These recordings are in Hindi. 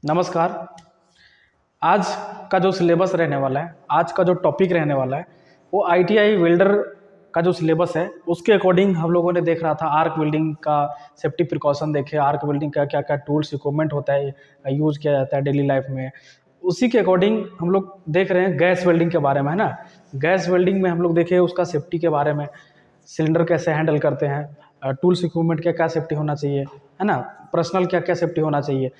नमस्कार। आज का जो सिलेबस रहने वाला है, आज का जो टॉपिक रहने वाला है वो आईटीआई वेल्डर का जो सिलेबस है उसके अकॉर्डिंग हम लोगों ने देख रहा था। आर्क वेल्डिंग का सेफ्टी प्रिकॉशन देखे, आर्क वेल्डिंग का क्या क्या टूल्स इक्विपमेंट होता है, यूज़ किया जाता है डेली लाइफ में। उसी के अकॉर्डिंग हम लोग देख रहे हैं गैस वेल्डिंग के बारे में, है ना। गैस वेल्डिंग में हम लोग देखे उसका सेफ्टी के बारे में, सिलेंडर कैसे हैंडल करते हैं, टूल्स इक्विपमेंट क्या क्या सेफ्टी होना चाहिए, है ना, पर्सनल क्या क्या सेफ्टी होना चाहिए।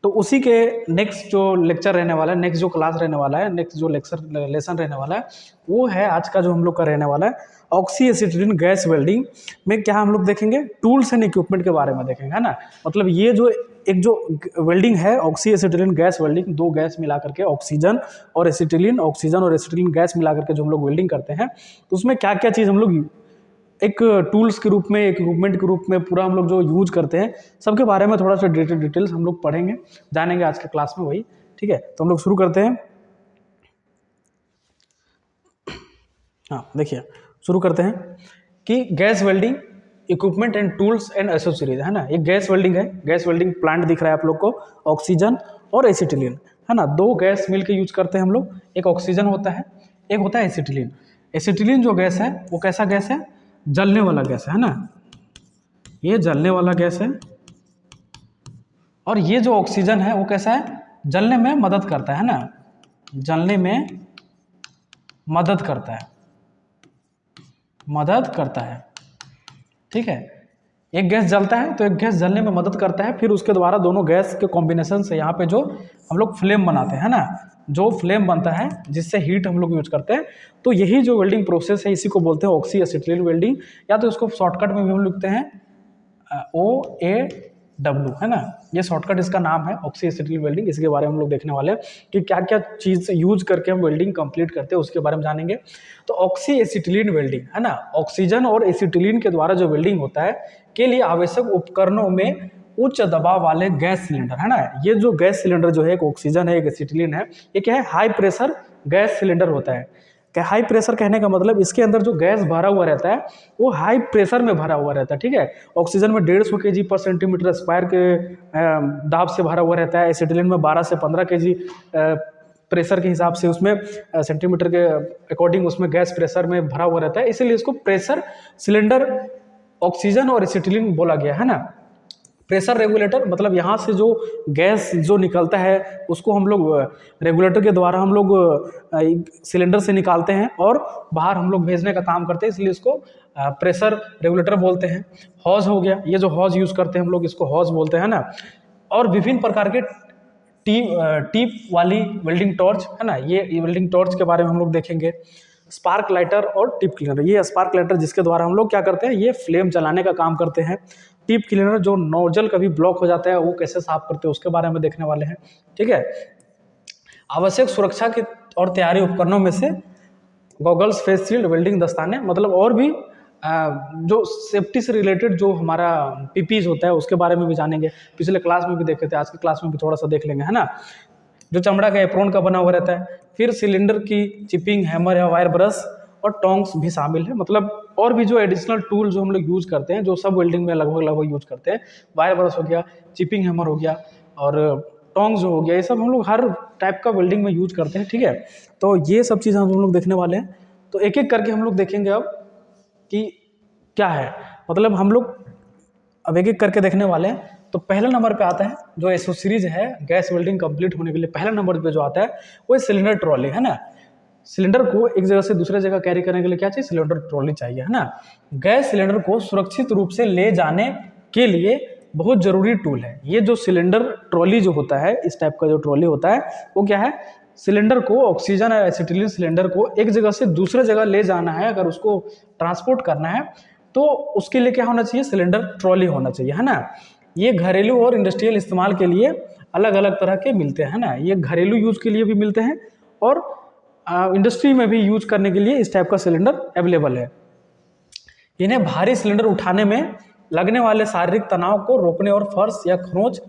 तो उसी के नेक्स्ट जो लेक्चर रहने वाला है, नेक्स्ट जो क्लास रहने वाला है, नेक्स्ट जो लेसन रहने वाला है वो है आज का जो हम लोग का रहने वाला है ऑक्सी एसिटिलीन गैस वेल्डिंग में। क्या हम लोग देखेंगे, टूल्स एंड इक्विपमेंट के बारे में देखेंगे, है ना। मतलब ये जो एक जो वेल्डिंग है ऑक्सी एसिटिलीन गैस वेल्डिंग, दो गैस मिला करके ऑक्सीजन और एसिटिलीन गैस मिला करके जो हम लोग वेल्डिंग करते हैं, तो उसमें क्या क्या चीज़ हम लोग एक टूल्स के रूप में, एक इक्विपमेंट के रूप में पूरा हम लोग जो यूज करते हैं, सबके बारे में थोड़ा सा डिटेल्स हम लोग पढ़ेंगे, जानेंगे आज के क्लास में वही। ठीक है, तो हम लोग शुरू करते हैं। हाँ देखिए, शुरू करते हैं कि gas welding equipment and tools and accessories, है ना। एक गैस वेल्डिंग है, गैस वेल्डिंग प्लांट दिख रहा है आप लोग को, ऑक्सीजन और एसिटिलीन, है ना। दो गैस मिलकर यूज करते हैं हम लोग, एक ऑक्सीजन होता है, एक होता है एसिटिलीन। एसिटिलीन जो गैस है वो कैसा गैस है, जलने वाला गैस है ना, ये जलने वाला गैस है। और ये जो ऑक्सीजन है वो कैसा है, जलने में मदद करता है ना, जलने में मदद करता है। ठीक है, एक गैस जलता है तो एक गैस जलने में मदद करता है, फिर उसके द्वारा दोनों गैस के कॉम्बिनेशन से यहाँ पे जो हम लोग फ्लेम बनाते हैं ना, जो फ्लेम बनता है जिससे हीट हम लोग यूज करते हैं। तो यही जो वेल्डिंग प्रोसेस है इसी को बोलते हैं ऑक्सी एसिटिलीन वेल्डिंग, या तो इसको शॉर्टकट में भी हम लिखते हैं OAW, है ना। ये शॉर्टकट इसका नाम है ऑक्सी एसिटिलीन वेल्डिंग। इसके बारे में हम लोग देखने वाले हैं कि क्या क्या चीज़ यूज करके हम वेल्डिंग कंप्लीट करते हैं, उसके बारे में जानेंगे। तो ऑक्सी एसिटिलीन वेल्डिंग, है ना, ऑक्सीजन और एसिटिलीन के द्वारा जो वेल्डिंग होता है के लिए आवश्यक उपकरणों में उच्च दबाव वाले गैस सिलेंडर, है ना। ये जो गैस सिलेंडर जो है, एक ऑक्सीजन है, एक एसिटिलीन है, ये क्या है, हाई प्रेशर गैस सिलेंडर होता है। क्या हाई प्रेशर कहने का मतलब, इसके अंदर जो गैस भरा हुआ रहता है वो हाई प्रेशर में भरा हुआ रहता है। ठीक है, ऑक्सीजन में 150 kg पर सेंटीमीटर स्क्वायर के दाब से भरा हुआ रहता है, एसिटिलीन में 12 से 15 kg प्रेशर के हिसाब से, उसमें सेंटीमीटर के अकॉर्डिंग उसमें गैस प्रेशर में भरा हुआ रहता है, इसीलिए इसको प्रेशर सिलेंडर ऑक्सीजन और एसिटिलीन बोला गया, है ना। प्रेशर रेगुलेटर मतलब यहाँ से जो गैस जो निकलता है उसको हम लोग रेगुलेटर के द्वारा हम लोग सिलेंडर से निकालते हैं और बाहर हम लोग भेजने का काम करते हैं, इसलिए इसको प्रेशर रेगुलेटर बोलते हैं। हॉज हो गया, ये जो हॉज यूज़ करते हैं हम लोग इसको हॉज बोलते हैं ना। और विभिन्न प्रकार के टीप वाली वेल्डिंग टॉर्च, है ना, ये वेल्डिंग टॉर्च के बारे में हम लोग देखेंगे। स्पार्क लाइटर और टिप क्लीनर, ये स्पार्क लाइटर जिसके द्वारा हम लोग क्या करते हैं, ये फ्लेम जलाने का काम करते हैं। टिप क्लीनर जो नोजल कभी ब्लॉक हो जाता है वो कैसे साफ करते हैं उसके बारे में देखने वाले हैं। ठीक है, आवश्यक सुरक्षा के और तैयारी उपकरणों में से गॉगल्स, फेस शील्ड, वेल्डिंग दस्ताने, मतलब और भी जो सेफ्टी से रिलेटेड जो हमारा पीपीज होता है उसके बारे में भी जानेंगे। पिछले क्लास में भी देखे थे, आज की क्लास में भी थोड़ा सा देख लेंगे, है ना। जो चमड़ा का एप्रोन का बना हुआ रहता है, फिर सिलेंडर की चिपिंग, हैमर या वायर ब्रश और टोंग्स भी शामिल है। मतलब और भी जो एडिशनल टूल जो हम लोग यूज करते हैं, जो सब वेल्डिंग में लगभग यूज करते हैं, वायर ब्रश हो गया, चिपिंग हैमर हो गया और टोंग्स जो हो गया, ये सब हम लोग हर टाइप का वेल्डिंग में यूज करते हैं। ठीक है, तो ये सब चीज़ हम लोग देखने वाले हैं। तो एक एक करके हम लोग देखेंगे अब कि क्या है, मतलब हम लोग अब एक एक करके देखने वाले हैं। तो पहले नंबर पे आता है जो एसेसरीज है गैस वेल्डिंग कंप्लीट होने के लिए, पहले नंबर पे जो आता है वो सिलेंडर ट्रॉली, है ना। सिलेंडर को एक जगह से दूसरे जगह कैरी करने के लिए क्या चाहिए, सिलेंडर ट्रॉली चाहिए, है ना। गैस सिलेंडर को सुरक्षित रूप से ले जाने के लिए बहुत जरूरी टूल है ये जो सिलेंडर ट्रॉली जो होता है, इस टाइप का जो ट्रॉली होता है वो क्या है, सिलेंडर को, ऑक्सीजन या एसिटिलीन सिलेंडर को एक जगह से दूसरे जगह ले जाना है, अगर उसको ट्रांसपोर्ट करना है तो उसके लिए क्या होना चाहिए, सिलेंडर ट्रॉली होना चाहिए, है ना। ये घरेलू और इंडस्ट्रियल इस्तेमाल के लिए अलग अलग तरह के मिलते हैं, है ना। ये घरेलू यूज के लिए भी मिलते हैं और इंडस्ट्री में भी यूज करने के लिए इस टाइप का सिलेंडर अवेलेबल है। इन्हें भारी सिलेंडर उठाने में लगने वाले शारीरिक तनाव को रोकने और फर्श या खरोंच,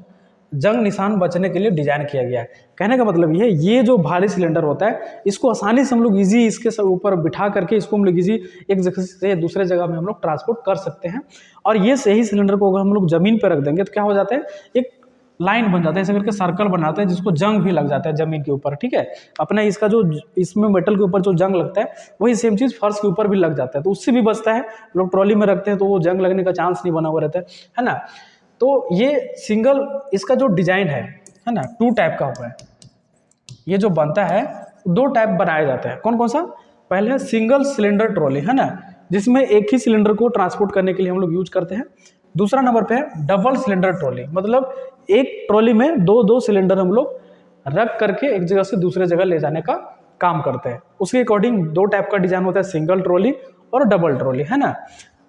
जंग निशान बचने के लिए डिजाइन किया गया है। कहने का मतलब ये जो भारी सिलेंडर होता है इसको आसानी से हम लोग इजी इसके ऊपर बिठा करके इसको हम लोग इजी एक जगह से दूसरे जगह में हम लोग ट्रांसपोर्ट कर सकते हैं। और ये सही सिलेंडर को अगर हम लोग जमीन पर रख देंगे तो क्या हो जाता है, एक लाइन बन जाता है, ऐसे करके सर्कल बनाता है जिसको जंग भी लग जाता है जमीन के ऊपर, ठीक है। अपना इसका जो इसमें मेटल के ऊपर जो जंग लगता है वही सेम चीज़ फर्श के ऊपर भी लग जाता है, तो उससे भी बचता है। लोग ट्रॉली में रखते हैं तो वो जंग लगने का चांस नहीं बना हुआ रहता है ना। तो ये सिंगल इसका जो डिजाइन है ना, 2 टाइप का हुआ है। ये जो बनता है 2 टाइप बनाया जाता है। कौन कौन सा? पहले है सिंगल सिलेंडर ट्रॉली, है ना, जिसमें एक ही सिलेंडर को ट्रांसपोर्ट करने के लिए हम लोग यूज करते हैं। दूसरा नंबर पे है डबल सिलेंडर ट्रॉली, मतलब एक ट्रॉली में 2 सिलेंडर हम लोग रख करके एक जगह से दूसरे जगह ले जाने का काम करते हैं। उसके अकॉर्डिंग 2 टाइप का डिजाइन होता है, सिंगल ट्रॉली और डबल ट्रॉली, है ना।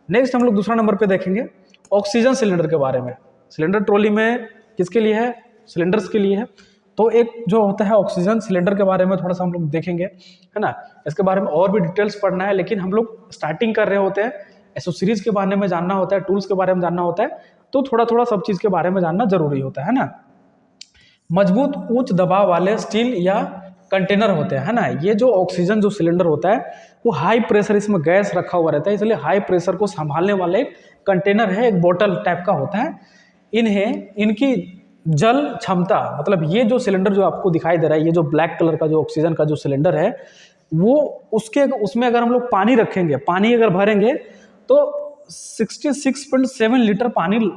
नेक्स्ट हम लोग दूसरा नंबर पे देखेंगे ऑक्सीजन सिलेंडर के बारे में। सिलेंडर ट्रॉली में किसके लिए है? सिलेंडर्स के लिए है। तो एक जो होता है ऑक्सीजन सिलेंडर के बारे में थोड़ा सा हम लोग देखेंगे, है ना। इसके बारे में और भी डिटेल्स पढ़ना है, लेकिन हम लोग स्टार्टिंग कर रहे होते हैं, एसोसीरीज के बारे में जानना होता है, टूल्स के बारे में जानना होता है, तो थोड़ा थोड़ा सब चीज़ के बारे में जानना जरूरी होता है ना। मजबूत उच्च दबाव वाले स्टील या कंटेनर होते हैं, है ना। ये जो ऑक्सीजन जो सिलेंडर होता है वो हाई प्रेशर, इसमें गैस रखा हुआ रहता है, इसलिए हाई प्रेशर को संभालने वाला एक कंटेनर है, एक बोतल टाइप का होता है। इनकी जल क्षमता, मतलब ये जो सिलेंडर जो आपको दिखाई दे रहा है, ये जो ब्लैक कलर का जो ऑक्सीजन का जो सिलेंडर है, वो उसमें अगर हम लोग पानी रखेंगे, पानी अगर भरेंगे तो 66.7 लीटर पानी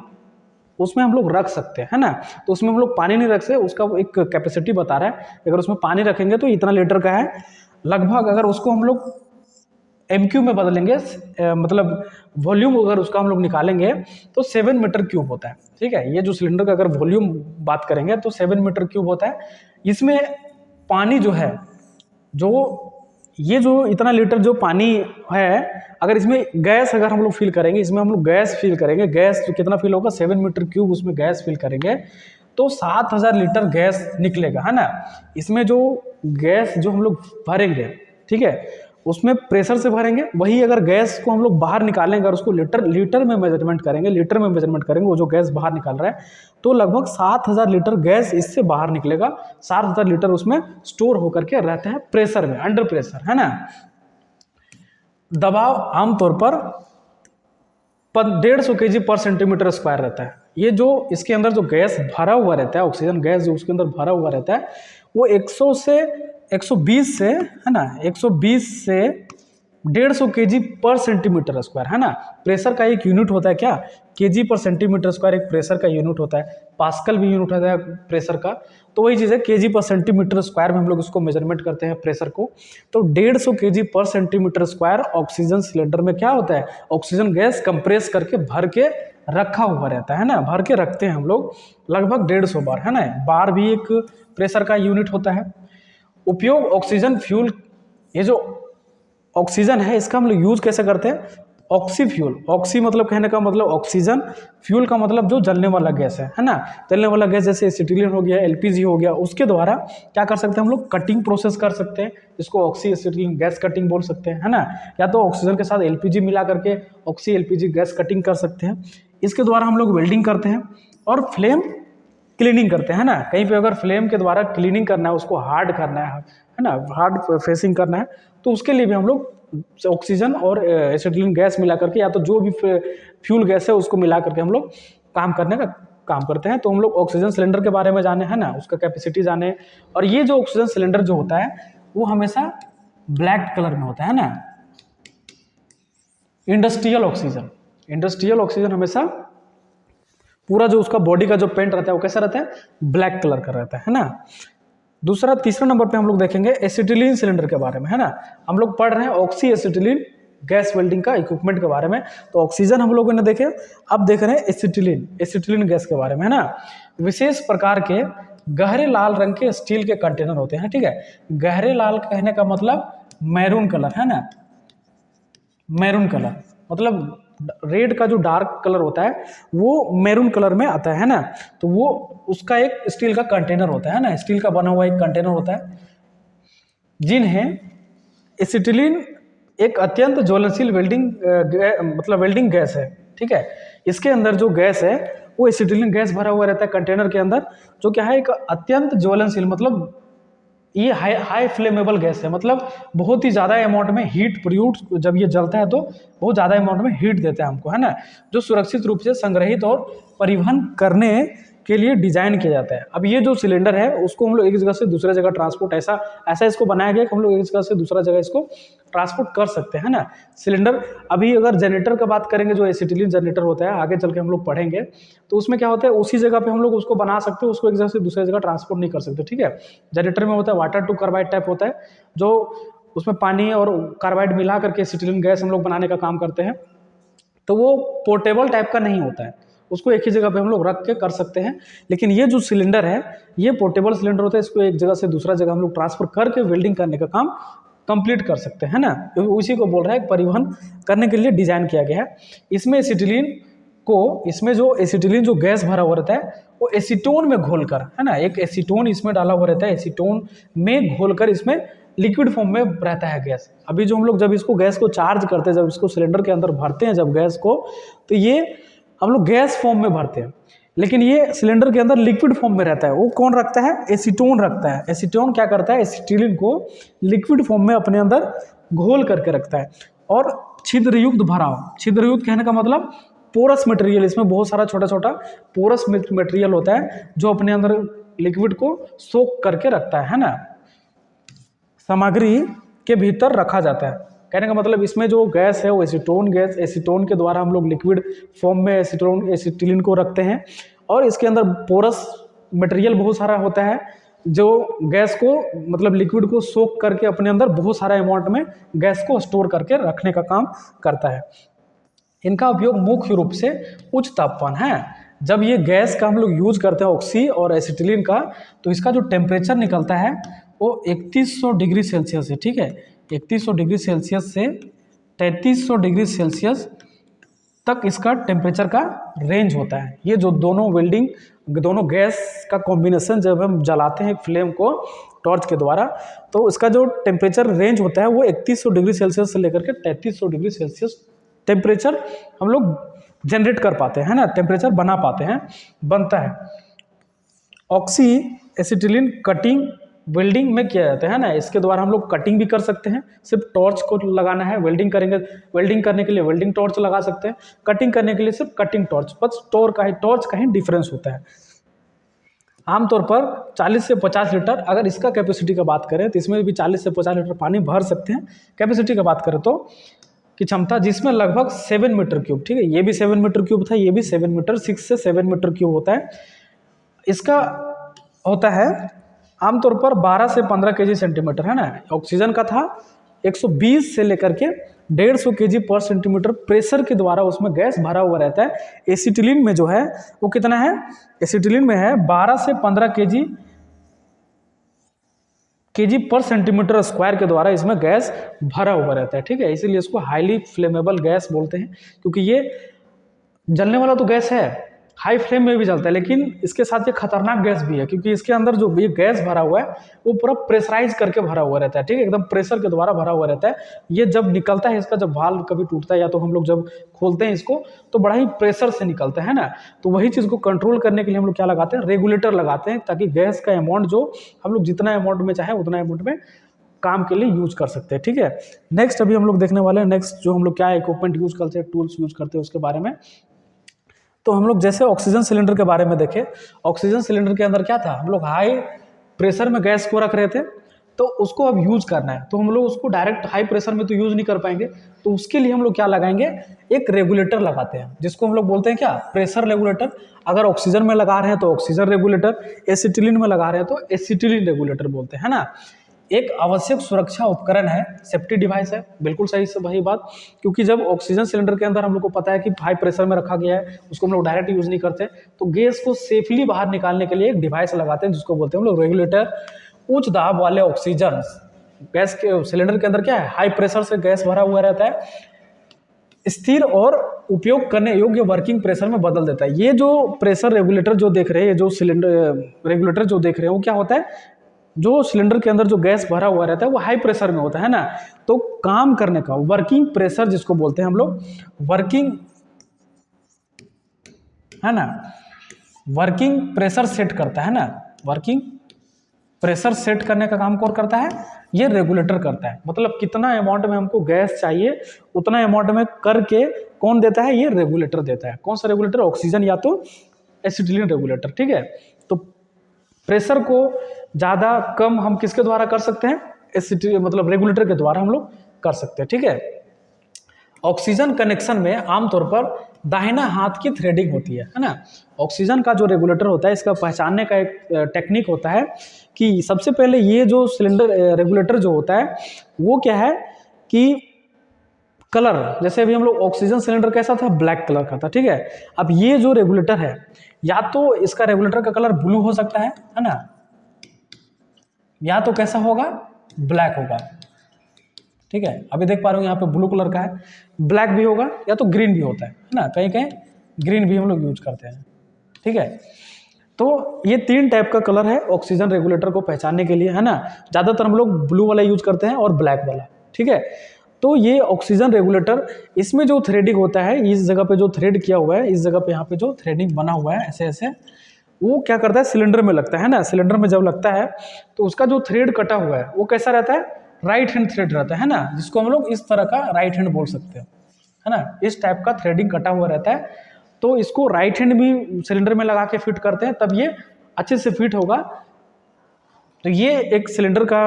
उसमें हम लोग रख सकते हैं, है ना। तो उसमें हम लोग पानी नहीं रख सकते, उसका एक कैपेसिटी बता रहा है, अगर उसमें पानी रखेंगे तो इतना लीटर का है लगभग। अगर उसको हम लोग MQ में बदलेंगे, मतलब वॉल्यूम अगर उसका हम लोग निकालेंगे तो 7 मीटर क्यूब होता है, ठीक है। ये जो सिलेंडर का अगर वॉल्यूम बात करेंगे तो 7 मीटर क्यूब होता है। इसमें पानी जो है, ये जो इतना लीटर जो पानी है, अगर इसमें गैस अगर हम लोग फिल करेंगे, इसमें हम लोग गैस फिल करेंगे, गैस जो कितना फिल होगा 7 मीटर क्यूब उसमें गैस फिल करेंगे तो 7000 लीटर गैस निकलेगा, है ना। इसमें जो गैस जो हम लोग भरेंगे, ठीक है, उसमें प्रेशर से भरेंगे, वही अगर गैस को हम लोग बाहर निकालेंगे, अगर उसको लीटर में मेजरमेंट करेंगे, वो जो गैस बाहर निकाल रहा है, तो लगभग 7000 लीटर गैस इससे बाहर निकलेगा। 7000 लीटर उसमें स्टोर होकर के रहते हैं प्रेशर में, अंडर प्रेशर, है ना। दबाव आमतौर पर 150 kg पर सेंटीमीटर स्क्वायर रहता है। ये जो इसके अंदर जो गैस भरा हुआ रहता है, ऑक्सीजन गैस जो उसके अंदर भरा हुआ रहता है, वो 120 से, है ना, 120 से 150 kg पर सेंटीमीटर स्क्वायर, है ना। प्रेशर का एक यूनिट होता है क्या? kg पर सेंटीमीटर स्क्वायर एक प्रेशर का यूनिट होता है। पास्कल भी यूनिट होता है प्रेशर का, तो वही चीज़ है, kg पर सेंटीमीटर स्क्वायर में हम लोग इसको मेजरमेंट करते हैं प्रेशर को। तो 150 kg पर सेंटीमीटर स्क्वायर ऑक्सीजन सिलेंडर में क्या होता है? ऑक्सीजन गैस कंप्रेस करके भर के रखा हुआ रहता है ना, भर के रखते हैं हम लोग लगभग 150 बार, है ना। बार भी एक प्रेशर का यूनिट होता है। उपयोग ऑक्सीजन फ्यूल, ये जो ऑक्सीजन है इसका हम लोग यूज कैसे करते हैं? ऑक्सी फ्यूल, ऑक्सी मतलब कहने का मतलब ऑक्सीजन, फ्यूल का मतलब जो जलने वाला गैस है ना। जलने वाला गैस जैसे एसिटिलीन हो गया, LPG हो गया, उसके द्वारा क्या कर सकते हैं हम लोग? कटिंग प्रोसेस कर सकते हैं, जिसको ऑक्सी एसिटिलीन गैस कटिंग बोल सकते हैं, है ना। या तो ऑक्सीजन के साथ LPG मिला करके ऑक्सी LPG गैस कटिंग कर सकते हैं। इसके द्वारा हम लोग वेल्डिंग करते हैं और फ्लेम क्लीनिंग करते हैं, ना। कहीं पे अगर फ्लेम के द्वारा क्लीनिंग करना है, उसको हार्ड करना है ना, हार्ड फेसिंग करना है, तो उसके लिए भी हम लोग ऑक्सीजन और एसिटिलीन गैस मिला करके, या तो जो भी फ्यूल गैस है उसको मिला करके हम लोग काम करने का काम करते हैं। तो हम लोग ऑक्सीजन सिलेंडर के बारे में जाने, है ना, उसका कैपेसिटी जाने। और ये जो ऑक्सीजन सिलेंडर जो होता है वो हमेशा ब्लैक कलर में होता है ना। इंडस्ट्रियल ऑक्सीजन हमेशा पूरा जो उसका बॉडी का जो पेंट रहता है वो कैसा रहता है? ब्लैक कलर का रहता है ना। तीसरा नंबर पे हम लोग देखेंगे एसिटिलीन सिलेंडर के बारे में, है ना। हम लोग पढ़ रहे हैं ऑक्सी एसिटिलीन गैस वेल्डिंग का इक्विपमेंट के बारे में। तो ऑक्सीजन हम लोगों ने देखे, अब देख रहे हैं एसिटिलीन गैस के बारे में, है ना। विशेष प्रकार के गहरे लाल रंग के स्टील के कंटेनर होते हैं, ठीक है। गहरे लाल कहने का मतलब मैरून कलर, है ना। मैरून कलर मतलब रेड का जो डार्क कलर होता है वो मैरून कलर में आता है ना। तो वो उसका एक स्टील का कंटेनर होता है ना, स्टील का बना हुआ एक कंटेनर होता है, जिन्हें एसिटिलीन एक अत्यंत ज्वलनशील वेल्डिंग गैस है, ठीक है। इसके अंदर जो गैस है वो एसिटिलीन गैस भरा हुआ रहता है कंटेनर के अंदर, जो क्या है, एक अत्यंत ज्वलनशील, मतलब ये हाई फ्लेमेबल गैस है, मतलब बहुत ही ज़्यादा अमाउंट में हीट प्रोड्यूस, जब ये जलता है तो बहुत ज़्यादा अमाउंट में हीट देता है हमको, है ना। जो सुरक्षित रूप से संग्रहित और परिवहन करने के लिए डिजाइन किया जाता है। अब ये जो सिलेंडर है उसको हम लोग एक जगह से दूसरे जगह ट्रांसपोर्ट ऐसा इसको बनाया गया कि हम लोग एक जगह से दूसरा जगह इसको ट्रांसपोर्ट कर सकते हैं ना सिलेंडर। अभी अगर जनरेटर का बात करेंगे, जो एसिटिलीन जनरेटर होता है, आगे चल के हम लोग पढ़ेंगे, तो उसमें क्या होता है उसी जगह पे हम लोग उसको बना सकते हैं, उसको एक जगह से दूसरे जगह ट्रांसपोर्ट नहीं कर सकते। ठीक है, जनरेटर में होता है वाटर टू कार्बाइड टाइप होता है, जो उसमें पानी और कार्बाइड मिला करके एसिटिलीन गैस हम लोग बनाने का काम करते हैं। तो वो पोर्टेबल टाइप का नहीं होता है, उसको एक ही जगह पे हम लोग रख के कर सकते हैं। लेकिन ये जो सिलेंडर है ये पोर्टेबल सिलेंडर होता है, इसको एक जगह से दूसरा जगह हम लोग ट्रांसफर करके वेल्डिंग करने का काम कंप्लीट कर सकते हैं ना। उसी को बोल रहा है परिवहन करने के लिए डिजाइन किया गया है। इसमें जो एसिटिलीन जो गैस भरा हुआ रहता है वो एसीटोन में घोलकर, है ना, एक एसीटोन इसमें डाला हुआ रहता है, एसीटोन में घोलकर इसमें लिक्विड फॉर्म में रहता है गैस। अभी जो हम लोग जब इसको गैस को चार्ज करते हैं, जब इसको सिलेंडर के अंदर भरते हैं जब गैस को, तो ये हम लोग गैस फॉर्म में भरते हैं, लेकिन ये सिलेंडर के अंदर लिक्विड फॉर्म में रहता है। वो कौन रखता है? एसीटोन रखता है। एसीटोन क्या करता है? एसिटिलीन को लिक्विड फॉर्म में अपने अंदर घोल करके रखता है। और छिद्रयुक्त भराव, छिद्रयुक्त कहने का मतलब पोरस मटेरियल, इसमें बहुत सारा छोटा छोटा पोरस मटेरियल होता है जो अपने अंदर लिक्विड को सोख करके रखता है ना, सामग्री के भीतर रखा जाता है। कहने का मतलब इसमें जो गैस है वो एसीटोन गैस, एसीटोन के द्वारा हम लोग लिक्विड फॉर्म में एसिटिलीन को रखते हैं, और इसके अंदर पोरस मटेरियल बहुत सारा होता है जो गैस को मतलब लिक्विड को सोख करके अपने अंदर बहुत सारा अमाउंट में गैस को स्टोर करके रखने का काम करता है। इनका उपयोग मुख्य रूप से उच्च तापमान है। जब ये गैस का हम लोग यूज करते हैं ऑक्सी और एसिटिलीन का, तो इसका जो टेम्परेचर निकलता है वो 3100 डिग्री सेल्सियस है। ठीक है, 3100 डिग्री सेल्सियस से 3300 डिग्री सेल्सियस तक इसका टेम्परेचर का रेंज होता है। ये जो दोनों गैस का कॉम्बिनेशन जब हम जलाते हैं फ्लेम को टॉर्च के द्वारा, तो इसका जो टेम्परेचर रेंज होता है वो 3100 डिग्री सेल्सियस से लेकर के 3300 डिग्री सेल्सियस टेम्परेचर हम लोग जनरेट कर पाते हैं ना, टेम्परेचर बना पाते हैं, बनता है। ऑक्सी एसिटिलीन कटिंग वेल्डिंग में किया जाता है ना, इसके द्वारा हम लोग कटिंग भी कर सकते हैं। सिर्फ टॉर्च को लगाना है, वेल्डिंग करेंगे, वेल्डिंग करने के लिए वेल्डिंग टॉर्च लगा सकते हैं, कटिंग करने के लिए सिर्फ कटिंग टॉर्च, बस टॉर्च का ही डिफरेंस होता है। आमतौर पर 40 से 50 लीटर, अगर इसका कैपेसिटी का बात करें तो इसमें भी 40 से 50 लीटर पानी भर सकते हैं। कैपेसिटी का बात करें तो की क्षमता, जिसमें लगभग 7 मीटर क्यूब, ठीक है, ये भी 7 मीटर क्यूब था, ये भी 7 मीटर, 6 से 7 मीटर क्यूब होता है। इसका होता है आमतौर पर 12 से 15 केजी सेंटीमीटर, है ना। ऑक्सीजन का था 120 से लेकर के 150 केजी पर सेंटीमीटर प्रेशर के द्वारा उसमें गैस भरा हुआ रहता है। एसिटिलीन में जो है वो कितना है? एसिटिलीन में है 12 से 15 केजी पर सेंटीमीटर स्क्वायर के द्वारा इसमें गैस भरा हुआ रहता है। ठीक है, इसीलिए इसको हाईली फ्लेमेबल गैस बोलते हैं, क्योंकि ये जलने वाला तो गैस है, हाई फ्लेम में भी जलता है, लेकिन इसके साथ ये खतरनाक गैस भी है, क्योंकि इसके अंदर जो ये गैस भरा हुआ है वो पूरा प्रेशराइज करके भरा हुआ रहता है। ठीक है, एकदम प्रेशर के द्वारा भरा हुआ रहता है। ये जब निकलता है, इसका जब वाल्व कभी टूटता है या तो हम लोग जब खोलते हैं इसको, तो बड़ा ही प्रेशर से निकलता है ना। तो वही चीज़ को कंट्रोल करने के लिए हम लोग क्या लगाते हैं? रेगुलेटर लगाते हैं, ताकि गैस का अमाउंट जो हम लोग जितना अमाउंट में चाहे उतना अमाउंट में काम के लिए यूज कर सकते हैं। ठीक है, नेक्स्ट अभी हम लोग देखने वाले हैं, नेक्स्ट जो हम लोग क्या इक्विपमेंट यूज करते हैं, टूल्स यूज करते हैं, उसके बारे में। तो हम लोग जैसे ऑक्सीजन सिलेंडर के बारे में देखें, ऑक्सीजन सिलेंडर के अंदर क्या था? हम लोग हाई प्रेशर में गैस को रख रहे थे, तो उसको अब यूज करना है, तो हम लोग उसको डायरेक्ट हाई प्रेशर में तो यूज नहीं कर पाएंगे, तो उसके लिए हम लोग क्या लगाएंगे? एक रेगुलेटर लगाते हैं, जिसको हम लोग बोलते हैं क्या? Pressure regulator. अगर ऑक्सीजन में लगा रहे हैं तो ऑक्सीजन रेगुलेटर, एसिटिलीन में लगा रहे हैं तो एसिटिलीन रेगुलेटर बोलते हैं ना। एक आवश्यक सुरक्षा उपकरण है, सेफ्टी डिवाइस है, बिल्कुल सही से वही बात, क्योंकि जब ऑक्सीजन सिलेंडर के अंदर हम लोग को पता है कि हाई प्रेशर में रखा गया है, उसको हम लोग डायरेक्ट यूज नहीं करते, तो गैस को सेफली बाहर निकालने के लिए एक डिवाइस लगाते हैं, जिसको बोलते हैं हम लोग रेगुलेटर। उच्च दाब वाले ऑक्सीजन गैस के सिलेंडर के अंदर क्या है? हाई प्रेशर से गैस भरा हुआ रहता है, स्थिर और उपयोग करने योग्य वर्किंग प्रेशर में बदल देता है। ये जो प्रेशर रेगुलेटर जो देख रहे हैं, जो सिलेंडर रेगुलेटर जो देख रहे हैं, वो क्या होता है? जो सिलेंडर के अंदर जो गैस भरा हुआ रहता है वो हाई प्रेशर में होता है ना, तो काम करने का वर्किंग प्रेशर जिसको बोलते हैं हम लोग, वर्किंग, है ना, वर्किंग प्रेशर सेट करता है ना, वर्किंग प्रेशर सेट करने का काम कौन करता है? ये रेगुलेटर करता है। मतलब कितना अमाउंट में हमको गैस चाहिए उतना अमाउंट में करके कौन देता है? ये रेगुलेटर देता है। कौन सा रेगुलेटर? ऑक्सीजन या तो एसिटिलीन रेगुलेटर, ठीक है। तो प्रेशर को ज़्यादा कम हम किसके द्वारा कर सकते हैं, मतलब रेगुलेटर के द्वारा हम लोग कर सकते हैं, ठीक है। ऑक्सीजन कनेक्शन में आमतौर पर दाहिना हाथ की थ्रेडिंग होती है ना। ऑक्सीजन का जो रेगुलेटर होता है, इसका पहचानने का एक टेक्निक होता है कि सबसे पहले ये जो सिलेंडर रेगुलेटर जो होता है वो क्या है कि कलर, जैसे अभी हम लोग ऑक्सीजन सिलेंडर कैसा था, ब्लैक कलर का था, ठीक है। अब ये जो रेगुलेटर है, या तो इसका रेगुलेटर का कलर ब्लू हो सकता है ना, या तो कैसा होगा, ब्लैक होगा, ठीक है। अभी देख पा रहे हो यहाँ पे ब्लू कलर का है, ब्लैक भी होगा या तो ग्रीन भी होता है ना, कहीं कहीं ग्रीन भी हम लोग यूज करते हैं, ठीक है। तो ये 3 टाइप का कलर है ऑक्सीजन रेगुलेटर को पहचानने के लिए, है ना। ज़्यादातर हम लोग ब्लू वाला यूज करते हैं और ब्लैक वाला, ठीक है। तो ये ऑक्सीजन रेगुलेटर, इसमें जो थ्रेडिंग होता है, इस जगह पे जो थ्रेड किया हुआ है, इस जगह पे यहाँ पे जो थ्रेडिंग बना हुआ है ऐसे ऐसे, वो क्या करता है, सिलेंडर में लगता है ना। सिलेंडर में जब लगता है तो उसका जो थ्रेड कटा हुआ है वो कैसा रहता है, राइट हैंड थ्रेड रहता है ना, जिसको हम लोग इस तरह का राइट हैंड बोल सकते हैं, है ना। इस टाइप का थ्रेडिंग कटा हुआ रहता है, तो इसको राइट हैंड भी सिलेंडर में लगा के फिट करते हैं, तब ये अच्छे से फिट होगा। तो ये एक सिलेंडर का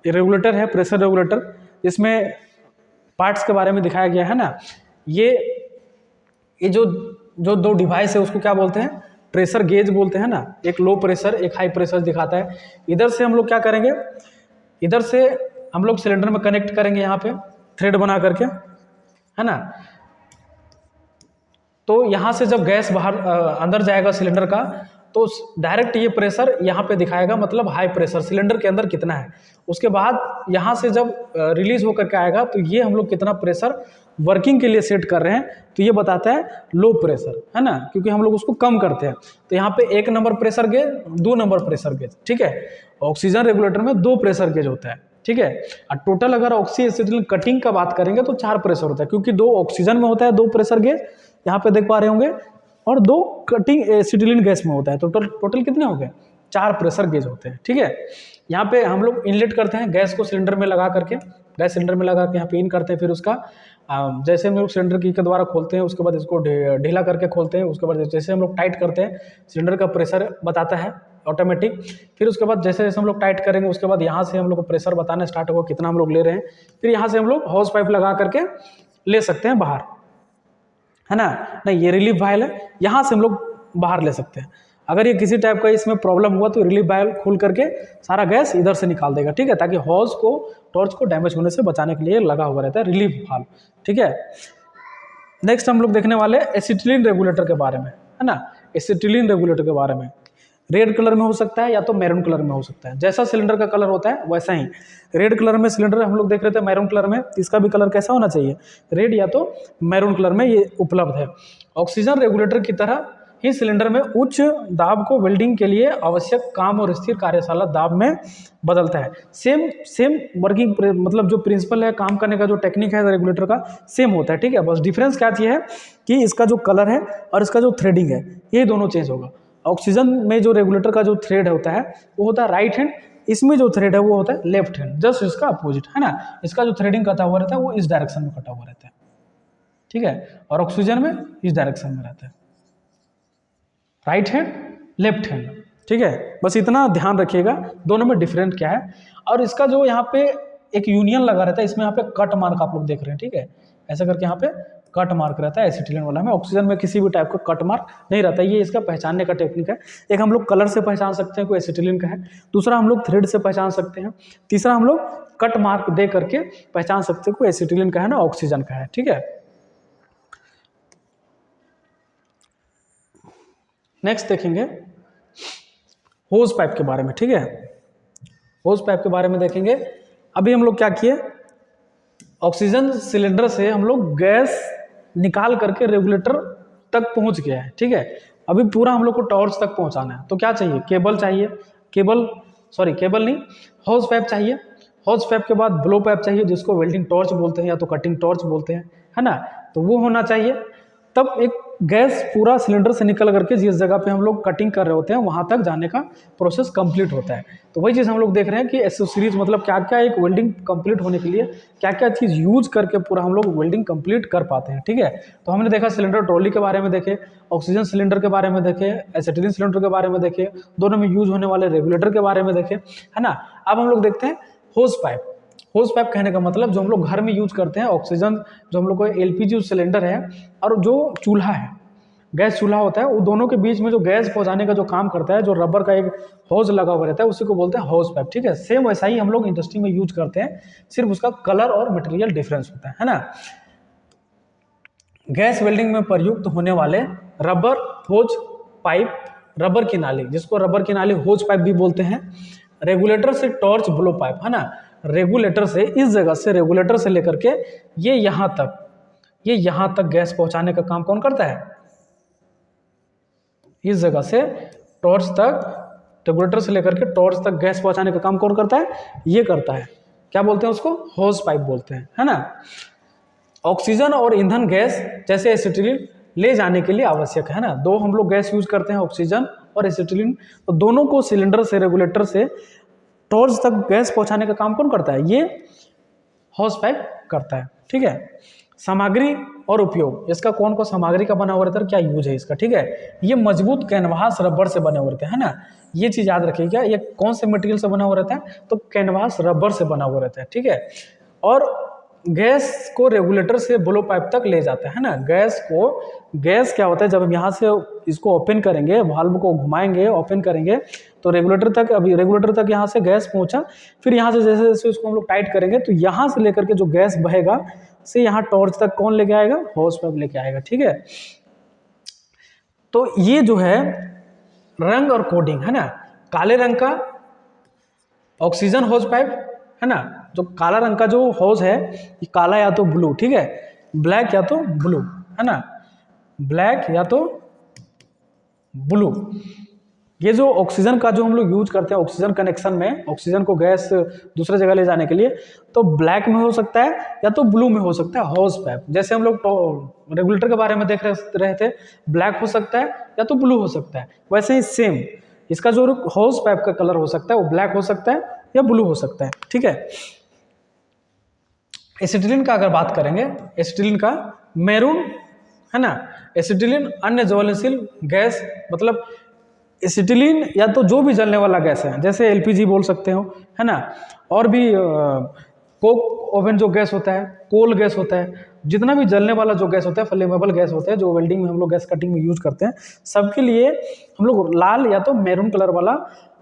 रेगुलेटर है, प्रेशर रेगुलेटर। इसमें पार्ट्स के बारे में दिखाया गया है ना। ये जो जो 2 डिवाइस है उसको क्या बोलते हैं, प्रेशर गेज बोलते हैं ना। एक लो प्रेशर, एक हाई प्रेशर दिखाता है। इधर से हम लोग क्या करेंगे, इधर से हम लोग सिलेंडर में कनेक्ट करेंगे, यहाँ पे थ्रेड बना करके, है ना। तो यहाँ से जब गैस बाहर अंदर जाएगा सिलेंडर का, तो डायरेक्ट ये प्रेशर यहाँ पे दिखाएगा, मतलब हाई प्रेशर सिलेंडर के अंदर कितना है। उसके बाद यहाँ से जब रिलीज होकर के आएगा, तो ये हम लोग कितना प्रेशर वर्किंग के लिए सेट कर रहे हैं, तो ये बताता है लो प्रेशर, है ना, क्योंकि हम लोग उसको कम करते हैं। तो यहाँ पे 1 number pressure gauge, 2 number pressure gauge, ठीक है। ऑक्सीजन रेगुलेटर में 2 प्रेशर गेज होता है, ठीक है। और टोटल अगर ऑक्सी एसिटिलीन कटिंग का बात करेंगे तो 4 प्रेशर होता है, क्योंकि 2 ऑक्सीजन में होता है, 2 प्रेशर गेज यहाँ पे देख पा रहे होंगे, और 2 कटिंग एसिटिलीन गैस में होता है। तो टोटल कितने हो गए, 4 प्रेशर गेज होते हैं, ठीक है। यहाँ पे हम लोग इनलेट करते हैं गैस को सिलेंडर में लगा करके, गैस सिलेंडर में लगा के यहाँ पे इन करते हैं, फिर उसका जैसे हम लोग सिलेंडर की के द्वारा खोलते हैं, उसके बाद इसको ढीला करके खोलते हैं, उसके बाद जैसे हम लोग टाइट करते हैं, सिलेंडर का प्रेशर बताता है ऑटोमेटिक। फिर उसके बाद जैसे जैसे हम लोग टाइट करेंगे, उसके बाद यहाँ से हम लोग को प्रेशर बताना स्टार्ट होगा कितना हम लोग ले रहे हैं। फिर यहाँ से हम लोग हॉस पाइप लगा करके ले सकते हैं बाहर, है ना। नहीं, ये रिलीफ वाल्व है, यहाँ से हम लोग बाहर ले सकते हैं। अगर ये किसी टाइप का इसमें प्रॉब्लम हुआ तो रिलीफ वाल्व खोल करके सारा गैस इधर से निकाल देगा, ठीक है, ताकि हॉस को, टॉर्च को डैमेज होने से बचाने के लिए लगा हुआ रहता है रिलीफ वाल्व, ठीक है। नेक्स्ट हम लोग देखने वाले एसिटिलीन रेगुलेटर के बारे में, है ना। एसिटिलीन रेगुलेटर के बारे में रेड कलर में हो सकता है या तो मैरून कलर में हो सकता है। जैसा सिलेंडर का कलर होता है वैसा ही रेड कलर में सिलेंडर हम लोग देख रहे थे, मैरून कलर में, इसका भी कलर कैसा होना चाहिए, रेड या तो मैरून कलर में ये उपलब्ध है। ऑक्सीजन रेगुलेटर की तरह ही सिलेंडर में उच्च दाब को वेल्डिंग के लिए आवश्यक काम और स्थिर कार्यशाला दाब में बदलता है। सेम वर्किंग मतलब जो प्रिंसिपल है, काम करने का जो टेक्निक है रेगुलेटर का सेम होता है, ठीक है। बस डिफरेंस क्या है कि इसका जो कलर है और इसका जो थ्रेडिंग है, ये दोनों चेंज होगा। ऑक्सीजन में जो रेगुलेटर का जो थ्रेड होता है वो होता है राइट हैंड, इसमें जो थ्रेड है वो होता है लेफ्ट हैंड, जस्ट इसका अपोजिट, है ना। इसका जो थ्रेडिंग कटा हुआ रहता है वो इस डायरेक्शन में कटा हुआ रहता है, ठीक है, और ऑक्सीजन में इस डायरेक्शन में रहता है, राइट हैंड लेफ्ट हैंड, ठीक है। बस इतना ध्यान रखिएगा दोनों में डिफरेंट क्या है। और इसका जो यहाँ पे एक यूनियन लगा रहता है, इसमें यहाँ पे कट मार्क आप लोग देख रहे हैं, ठीक है, ऐसा करके यहाँ पे कट मार्क रहता है एसिटिलीन वाला में। ऑक्सीजन में किसी भी टाइप का कट मार्क नहीं रहता है, ये इसका पहचानने का टेक्निक है। एक हम लोग कलर से पहचान सकते हैं कोई एसिटिलीन का है, दूसरा हम लोग थ्रेड से पहचान सकते हैं, तीसरा हम लोग कट मार्क दे करके पहचान सकते हैं कोई एसिटिलीन का है ना ऑक्सीजन का है, ठीक है। नेक्स्ट देखेंगे होज पाइप के बारे में, ठीक है। होज पाइप के बारे में देखेंगे। अभी हम लोग क्या किए, ऑक्सीजन सिलेंडर से हम लोग गैस निकाल करके रेगुलेटर तक पहुंच गया है, ठीक है। अभी पूरा हम लोग को टॉर्च तक पहुंचाना है, तो क्या चाहिए, केबल चाहिए, केबल नहीं, हॉस पाइप चाहिए। हॉस पाइप के बाद ब्लो पाइप चाहिए, जिसको वेल्डिंग टॉर्च बोलते हैं या तो कटिंग टॉर्च बोलते हैं, है ना। तो वो होना चाहिए। तब एक गैस पूरा सिलेंडर से निकल करके जिस जगह पे हम लोग कटिंग कर रहे होते हैं वहाँ तक जाने का प्रोसेस कंप्लीट होता है। तो वही चीज़ हम लोग देख रहे हैं कि एसेसरीज मतलब क्या क्या एक वेल्डिंग कंप्लीट होने के लिए क्या क्या चीज़ यूज करके पूरा हम लोग वेल्डिंग कंप्लीट कर पाते हैं। ठीक है, तो हमने देखा सिलेंडर ट्रॉली के बारे में देखे, ऑक्सीजन सिलेंडर के बारे में देखे, एसिटिलीन सिलेंडर के बारे में देखे, दोनों में यूज होने वाले रेगुलेटर के बारे में देखे, है ना। अब हम लोग देखते हैं होज पाइप। होज पाइप कहने का मतलब जो हम लोग घर में यूज करते हैं, ऑक्सीजन जो हम लोग को एलपीजी सिलेंडर है और जो चूल्हा है, गैस चूल्हा होता है, वो दोनों के बीच में जो गैस पहुंचाने का जो काम करता है, जो रबर का एक होज लगा हुआ रहता है, उसी को बोलते हैं होज पाइप। ठीक है, सेम वैसा ही हम लोग इंडस्ट्री में यूज करते हैं, सिर्फ उसका कलर और मटेरियल डिफरेंस होता है ना। गैस वेल्डिंग में प्रयुक्त होने वाले रबर होज पाइप, रबर की नाली, जिसको रबर की नाली होज पाइप भी बोलते हैं, रेगुलेटर से टॉर्च ब्लो पाइप, है ना। रेगुलेटर से, इस जगह से रेगुलेटर से लेकर के ये यहाँ तक गैस पहुंचाने का काम कौन करता है? इस जगह से टॉर्च तक, रेगुलेटर से लेकर के टॉर्च तक गैस पहुंचाने का काम कौन करता है? ये करता है। क्या बोलते हैं उसको? होज पाइप बोलते हैं, है ना। ऑक्सीजन और ईंधन गैस जैसे एसिटिलीन ले जाने के लिए आवश्यक है ना। दो हम लोग गैस यूज करते हैं, ऑक्सीजन और एसिटिलीन, तो दोनों को सिलेंडर से, रेगुलेटर से टॉर्च तक गैस पहुंचाने का काम कौन करता है? ये होज पाइप करता है। ठीक है, सामग्री और उपयोग, इसका कौन कौन सामग्री का बना हुआ रहता है, क्या यूज है इसका? ठीक है, ये मजबूत कैनवास रबर से बने हुए रहते हैं, है ना। ये चीज याद रखिएगा, ये कौन से मटेरियल से बना हुआ रहता है? तो कैनवास रबर से बना हुआ रहता है। ठीक है, और गैस को रेगुलेटर से ब्लो पाइप तक ले जाता है ना। गैस क्या होता है, जब हम यहाँ से इसको ओपन करेंगे, वाल्व को घुमाएंगे, ओपन करेंगे, तो रेगुलेटर तक, अभी रेगुलेटर तक यहाँ से गैस पहुँचा, फिर यहाँ से जैसे जैसे इसको हम लोग टाइट करेंगे, तो यहाँ से लेकर के जो गैस बहेगा से यहाँ टॉर्च तक कौन लेके आएगा? होज पाइप लेके आएगा। ठीक है, तो ये जो है रंग और कोडिंग, है ना। काले रंग का ऑक्सीजन होज पाइप, है ना। जो काला रंग का जो होज है, ये काला या तो ब्लू, ठीक है, ब्लैक या तो ब्लू, है ना, ब्लैक या तो ब्लू। ये जो ऑक्सीजन का जो हम लोग यूज करते हैं ऑक्सीजन कनेक्शन में, ऑक्सीजन को गैस दूसरे जगह ले जाने के लिए, तो ब्लैक में हो सकता है या तो ब्लू में हो सकता है होज पाइप। जैसे हम लोग रेगुलेटर के बारे में देख रहे थे, ब्लैक हो सकता है या तो ब्लू हो सकता है, वैसे ही सेम इसका जो होज पाइप का कलर हो सकता है वो ब्लैक हो सकता है या ब्लू हो सकता है। ठीक है, एसिटिलीन का अगर बात करेंगे, एसिटिलीन का मैरून, है ना। एसिटिलीन अन्य ज्वलनशील गैस, मतलब एसिटिलीन या तो जो भी जलने वाला गैस है, जैसे एलपीजी बोल सकते हो, है ना, और भी कोक ओवन जो गैस होता है, कोल गैस होता है, जितना भी जलने वाला जो गैस होता है, फ्लेमेबल गैस होता है, जो वेल्डिंग में हम लोग गैस कटिंग में यूज करते हैं, सबके लिए हम लोग लाल या तो मैरून कलर वाला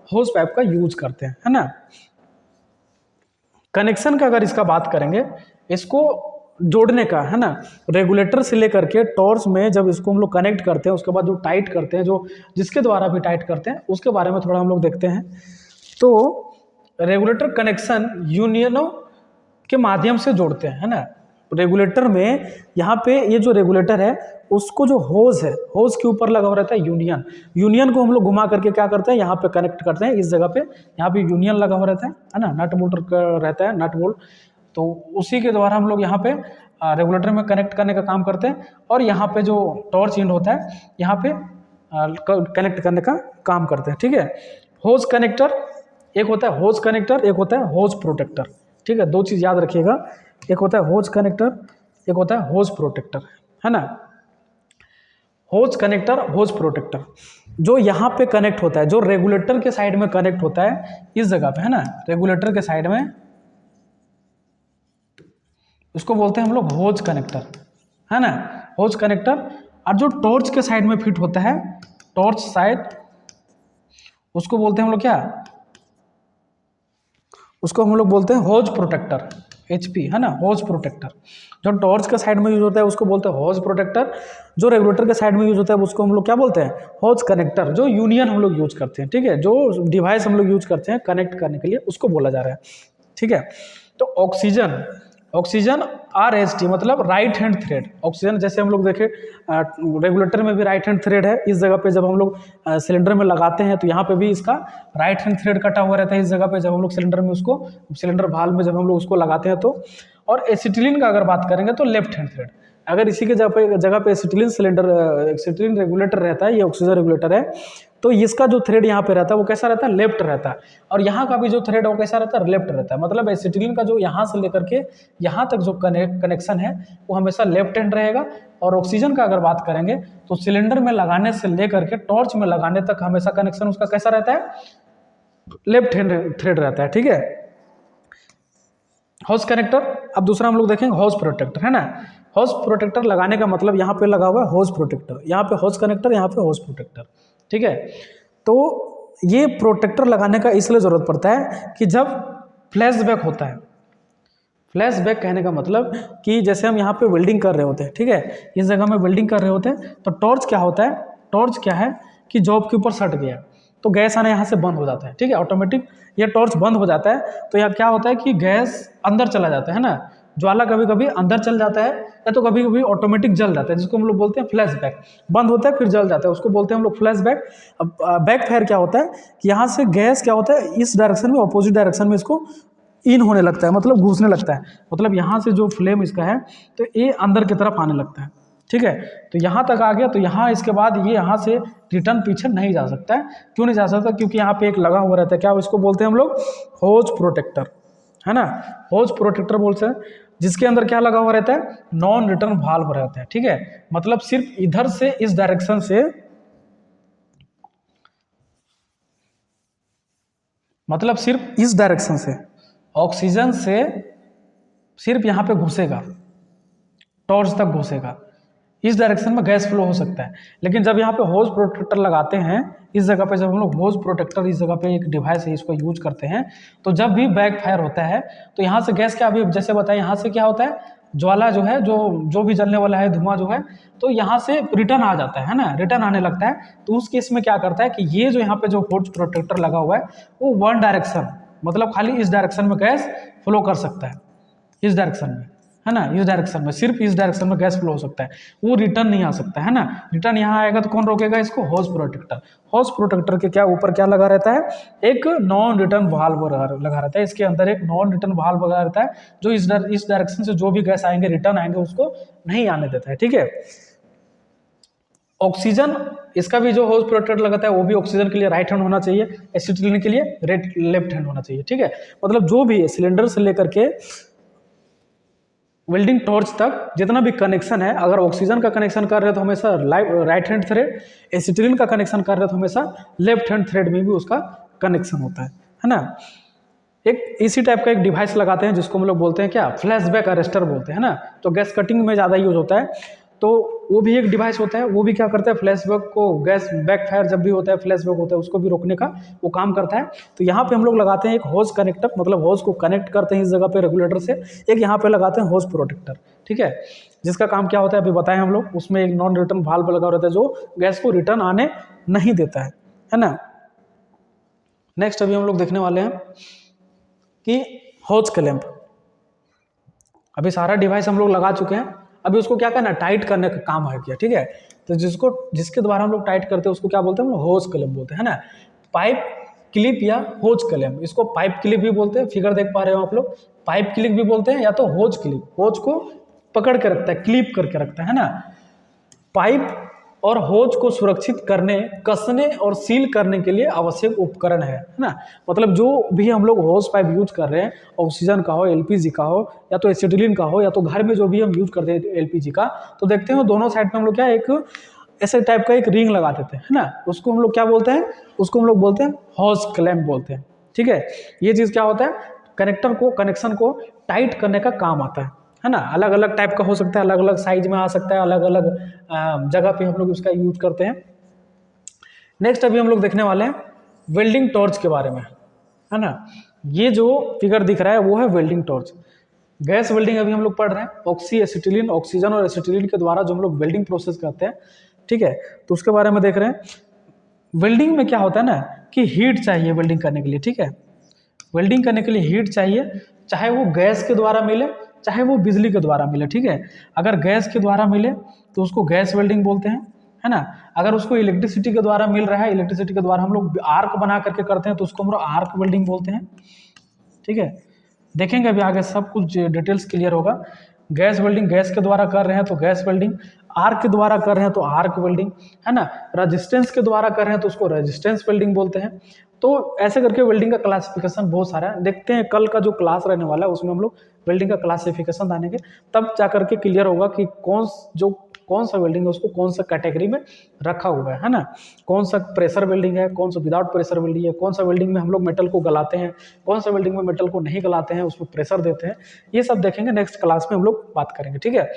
होज पाइप का यूज करते हैं, है ना। कनेक्शन का अगर इसका बात करेंगे, इसको जोड़ने का, है ना, रेगुलेटर से लेकर के टॉर्च में जब इसको हम लोग कनेक्ट करते हैं, उसके बाद जो टाइट करते हैं, जो जिसके द्वारा भी टाइट करते हैं, उसके बारे में थोड़ा हम लोग देखते हैं। तो रेगुलेटर कनेक्शन यूनियनों के माध्यम से जोड़ते हैं, है ना। रेगुलेटर में यहाँ पे ये जो रेगुलेटर है, उसको जो होज है, होज के ऊपर लगा हुआ रहता है यूनियन, यूनियन को हम लोग घुमा करके क्या करते हैं, यहाँ पे कनेक्ट करते हैं। इस जगह पे यहाँ पे यूनियन लगा हुआ रहता है ना, नट बोल्ट रहता है, नट बोल्ट, तो उसी के द्वारा हम लोग यहाँ पे रेगुलेटर में कनेक्ट करने का काम करते हैं। और यहाँ पे जो टॉर्च एंड होता है, यहाँ पे कनेक्ट करने का काम करते हैं। ठीक है, होज कनेक्टर एक होता है, होज कनेक्टर एक होता है होज प्रोटेक्टर। ठीक है, दो चीज़ याद रखिएगा, एक होता है होज कनेक्टर, एक होता है होज प्रोटेक्टर, है ना। होज कनेक्टर, होज प्रोटेक्टर, जो यहाँ पे कनेक्ट होता है, जो रेगुलेटर के साइड में कनेक्ट होता है, इस जगह पे, है ना, रेगुलेटर के साइड में, उसको बोलते हैं हम लोग होज कनेक्टर, है ना, होज कनेक्टर। और जो टॉर्च के साइड में फिट होता है, टॉर्च साइड, उसको बोलते हैं हम लोग क्या, उसको हम लोग बोलते हैं होज प्रोटेक्टर, HP, है ना, होज प्रोटेक्टर। जो टॉर्च के साइड में यूज होता है उसको बोलते हैं होज प्रोटेक्टर, जो रेगुलेटर के साइड में यूज होता है उसको हम लोग क्या बोलते हैं, होज कनेक्टर। जो यूनियन हम लोग यूज करते हैं, ठीक है, जो डिवाइस हम लोग यूज करते हैं कनेक्ट करने के लिए, उसको बोला जा रहा है। ठीक है, तो ऑक्सीजन, ऑक्सीजन RHT मतलब राइट हैंड थ्रेड। ऑक्सीजन जैसे हम लोग देखें रेगुलेटर में भी राइट हैंड थ्रेड है, इस जगह पे जब हम लोग सिलेंडर में लगाते हैं तो यहाँ पे भी इसका राइट हैंड थ्रेड कटा हुआ रहता है, इस जगह पे जब हम लोग सिलेंडर में उसको, सिलेंडर वाल्व में जब हम लोग उसको लगाते हैं तो। और एसिटिलीन का अगर बात करेंगे तो लेफ्ट हैंड थ्रेड, अगर इसी के जगह पे एसिटिलीन सिलेंडर एसिटिलीन रेगुलेटर रहता है, ये ऑक्सीजन रेगुलेटर है, तो इसका जो थ्रेड यहाँ पे रहता है वो कैसा रहता है, लेफ्ट रहता है, और यहाँ का भी जो थ्रेड है वो कैसा रहता है, लेफ्ट रहता है। मतलब एसिटिलीन का जो यहाँ से लेकर के यहाँ तक जो कनेक्शन है वो हमेशा लेफ्ट हैंड रहेगा। और ऑक्सीजन का अगर बात करेंगे तो सिलेंडर में लगाने से लेकर के टॉर्च में लगाने तक हमेशा कनेक्शन उसका कैसा रहता है, लेफ्ट हैंड थ्रेड रहता है, ठीक है। हॉज कनेक्टर, अब दूसरा हम लोग देखेंगे हॉज प्रोटेक्टर, है ना। हॉज प्रोटेक्टर लगाने का मतलब यहाँ पे लगा हुआ है हॉज प्रोटेक्टर, यहाँ पे हॉज कनेक्टर, यहाँ पे हॉज प्रोटेक्टर, ठीक है। तो ये प्रोटेक्टर लगाने का इसलिए ज़रूरत पड़ता है कि जब फ्लैशबैक होता है, फ्लैशबैक कहने का मतलब कि जैसे हम यहाँ पे वेल्डिंग कर रहे होते हैं, ठीक है, इस जगह में वेल्डिंग कर रहे होते हैं, तो टॉर्च क्या होता है, टॉर्च क्या है कि जॉब के ऊपर सट गया तो गैस आना यहाँ से बंद हो जाता है, ठीक है, ऑटोमेटिक ये टॉर्च बंद हो जाता है। तो यहाँ क्या होता है कि गैस अंदर चला जाता है ना, ज्वाला कभी कभी अंदर चल जाता है या तो कभी कभी ऑटोमेटिक जल जाता है, जिसको हम लोग बोलते हैं फ्लैशबैक। बंद होता है फिर जल जाता है, उसको बोलते हैं हम लोग फ्लैशबैक। अब बैक फायर क्या होता है कि यहाँ से गैस क्या होता है, इस डायरेक्शन में, अपोजिट डायरेक्शन में इसको इन होने लगता है, मतलब घुसने लगता है, मतलब यहाँ से जो फ्लेम इसका है तो ये अंदर की तरफ आने लगता है, ठीक है। तो यहाँ तक आ गया, तो यहाँ इसके बाद ये यहाँ से रिटर्न पीछे नहीं जा सकता है। क्यों नहीं जा सकता, क्योंकि यहाँ पे एक लगा हुआ रहता है, क्या इसको बोलते हैं हम लोग, होज प्रोटेक्टर, है ना। होज प्रोटेक्टर बोलते हैं, जिसके अंदर क्या लगा हुआ रहता है, नॉन रिटर्न वाल्व रहता है, ठीक है। मतलब सिर्फ इधर से इस डायरेक्शन से, मतलब सिर्फ इस डायरेक्शन से ऑक्सीजन से सिर्फ यहाँ पे घुसेगा, टॉर्च तक घुसेगा, इस डायरेक्शन में गैस फ्लो हो सकता है। लेकिन जब यहाँ पे होज प्रोटेक्टर लगाते हैं, इस जगह पे जब हम लोग होज प्रोटेक्टर, इस जगह पे एक डिवाइस है, इसको यूज करते हैं, तो जब भी बैक फायर होता है तो यहाँ से गैस क्या, अभी जैसे बताया, यहाँ से क्या होता है, ज्वाला जो है, जो भी जलने वाला है, धुआं जो है, तो यहाँ से रिटर्न आ जाता है ना, रिटर्न आने लगता है। तो उस केस में क्या करता है कि ये जो यहाँ पे जो होज प्रोटेक्टर लगा हुआ है वो वन डायरेक्शन, मतलब खाली इस डायरेक्शन में गैस फ्लो कर सकता है, इस डायरेक्शन में, है ना, इस डायरेक्शन में, सिर्फ इस डायरेक्शन में गैस फ्लो हो सकता है, वो रिटर्न नहीं आ सकता है ना। रिटर्न यहाँ आएगा तो कौन रोकेगा इसको, होज प्रोटेक्टर। होज प्रोटेक्टर के क्या ऊपर क्या लगा रहता है, एक नॉन रिटर्न वाल्व लगा रहता है, इसके अंदर एक नॉन रिटर्न वाल्व लगा रहता है, जो इस डायरेक्शन से जो भी गैस आएंगे, रिटर्न आएंगे, उसको नहीं आने देता है, ठीक है। ऑक्सीजन, इसका भी जो होज प्रोटेक्टर लगाता है वो भी ऑक्सीजन के लिए राइट हैंड होना चाहिए, एसिटिलीन के लिए लेफ्ट हैंड होना चाहिए, ठीक है। मतलब जो भी सिलेंडर से लेकर के वेल्डिंग टॉर्च तक जितना भी कनेक्शन है, अगर ऑक्सीजन का कनेक्शन कर रहे हैं तो हमेशा राइट हैंड थ्रेड, एसिटिलीन का कनेक्शन कर रहे हैं तो हमेशा लेफ्ट हैंड थ्रेड में भी उसका कनेक्शन होता है ना। एक इसी टाइप का एक डिवाइस लगाते हैं जिसको हम लोग बोलते हैं क्या, फ्लैशबैक अरेस्टर बोलते हैं ना। तो गैस कटिंग में ज़्यादा यूज होता है, तो वो भी एक डिवाइस होता है, वो भी क्या करता है, फ्लैशबैक को, गैस बैक फायर जब भी होता है, फ्लैशबैक होता है, उसको भी रोकने का वो काम करता है। तो यहाँ पे हम लोग लगाते हैं एक होज कनेक्टर, मतलब होज को कनेक्ट करते हैं इस जगह पे रेगुलेटर से, एक यहाँ पे लगाते हैं होज प्रोटेक्टर, ठीक है, जिसका काम क्या होता है अभी बताएं हम लोग। उसमें एक नॉन रिटर्न वाल्व लगा रहता है जो गैस को रिटर्न आने नहीं देता है ना। नेक्स्ट अभी हम लोग देखने वाले हैं कि होज क्लैंप। अभी सारा डिवाइस हम लोग लगा चुके हैं, अभी उसको क्या करना, टाइट करने का काम है क्या, ठीक है। तो जिसके द्वारा हम लोग टाइट करते हैं उसको क्या बोलते हैं, हम लोग होज क्लैंप बोलते हैं ना। पाइप क्लिप या होज क्लैंप, इसको पाइप क्लिप भी बोलते हैं, फिगर देख पा रहे हो आप लोग, पाइप क्लिप भी बोलते हैं या तो होज क्लिप, होज को पकड़ के रखता है, क्लिप करके रखता है ना। पाइप और होज को सुरक्षित करने, कसने और सील करने के लिए आवश्यक उपकरण है ना। मतलब जो भी हम लोग होज पाइप यूज कर रहे हैं, ऑक्सीजन का हो, एलपीजी का हो, या तो एसिटिलीन का हो, या तो घर में जो भी हम यूज करते हैं एलपीजी का, तो देखते हैं दोनों साइड में हम लोग क्या, एक ऐसे टाइप का एक रिंग लगा देते हैं, है ना। उसको हम लोग क्या बोलते हैं, उसको हम लोग बोलते हैं होज क्लैंप बोलते हैं, ठीक है। ये चीज़ क्या होता है, कनेक्शन को टाइट करने का काम आता है ना। अलग अलग टाइप का हो सकता है, अलग अलग साइज में आ सकता है, अलग अलग जगह पे हम लोग उसका यूज करते हैं। नेक्स्ट अभी हम लोग देखने वाले हैं वेल्डिंग टॉर्च के बारे में, है ना। ये जो फिगर दिख रहा है वो है वेल्डिंग टॉर्च। गैस वेल्डिंग अभी हम लोग पढ़ रहे हैं, ऑक्सी एसिटिलीन, ऑक्सीजन और एसिटिलीन के द्वारा जो हम लोग वेल्डिंग प्रोसेस करते हैं, ठीक है, तो उसके बारे में देख रहे हैं। वेल्डिंग में क्या होता है ना कि हीट चाहिए वेल्डिंग करने के लिए, ठीक है। वेल्डिंग करने के लिए हीट चाहिए, चाहे वो गैस के द्वारा मिले, चाहे वो बिजली के द्वारा मिले, ठीक है। अगर गैस के द्वारा मिले तो उसको गैस वेल्डिंग बोलते हैं, है ना। अगर उसको इलेक्ट्रिसिटी के द्वारा मिल रहा है, इलेक्ट्रिसिटी के द्वारा हम लोग आर्क बना करके करते हैं, तो उसको हम लोग आर्क वेल्डिंग बोलते हैं, ठीक है। देखेंगे अभी आगे सब कुछ डिटेल्स क्लियर होगा। गैस वेल्डिंग गैस के द्वारा कर रहे हैं तो गैस वेल्डिंग, आर्क के द्वारा कर रहे हैं तो आर्क वेल्डिंग, है ना। रेजिस्टेंस के द्वारा कर रहे हैं तो उसको रेजिस्टेंस वेल्डिंग बोलते हैं। तो ऐसे करके वेल्डिंग का क्लासिफिकेशन बहुत सारा है। देखते हैं कल का जो क्लास रहने वाला है उसमें हम लोग वेल्डिंग का क्लासिफिकेशन जानेंगे, तब जा करके क्लियर होगा कि कौन सा वेल्डिंग है उसको कौन सा कैटेगरी में रखा हुआ है ना। कौन सा प्रेशर वेल्डिंग है, कौन सा विदाउट प्रेशर वेल्डिंग है, कौन सा वेल्डिंग में हम लोग मेटल को गलाते हैं, कौन सा वेल्डिंग में मेटल को नहीं गलाते हैं, उसमें प्रेशर देते हैं। ये सब देखेंगे नेक्स्ट क्लास में हम लोग बात करेंगे, ठीक है।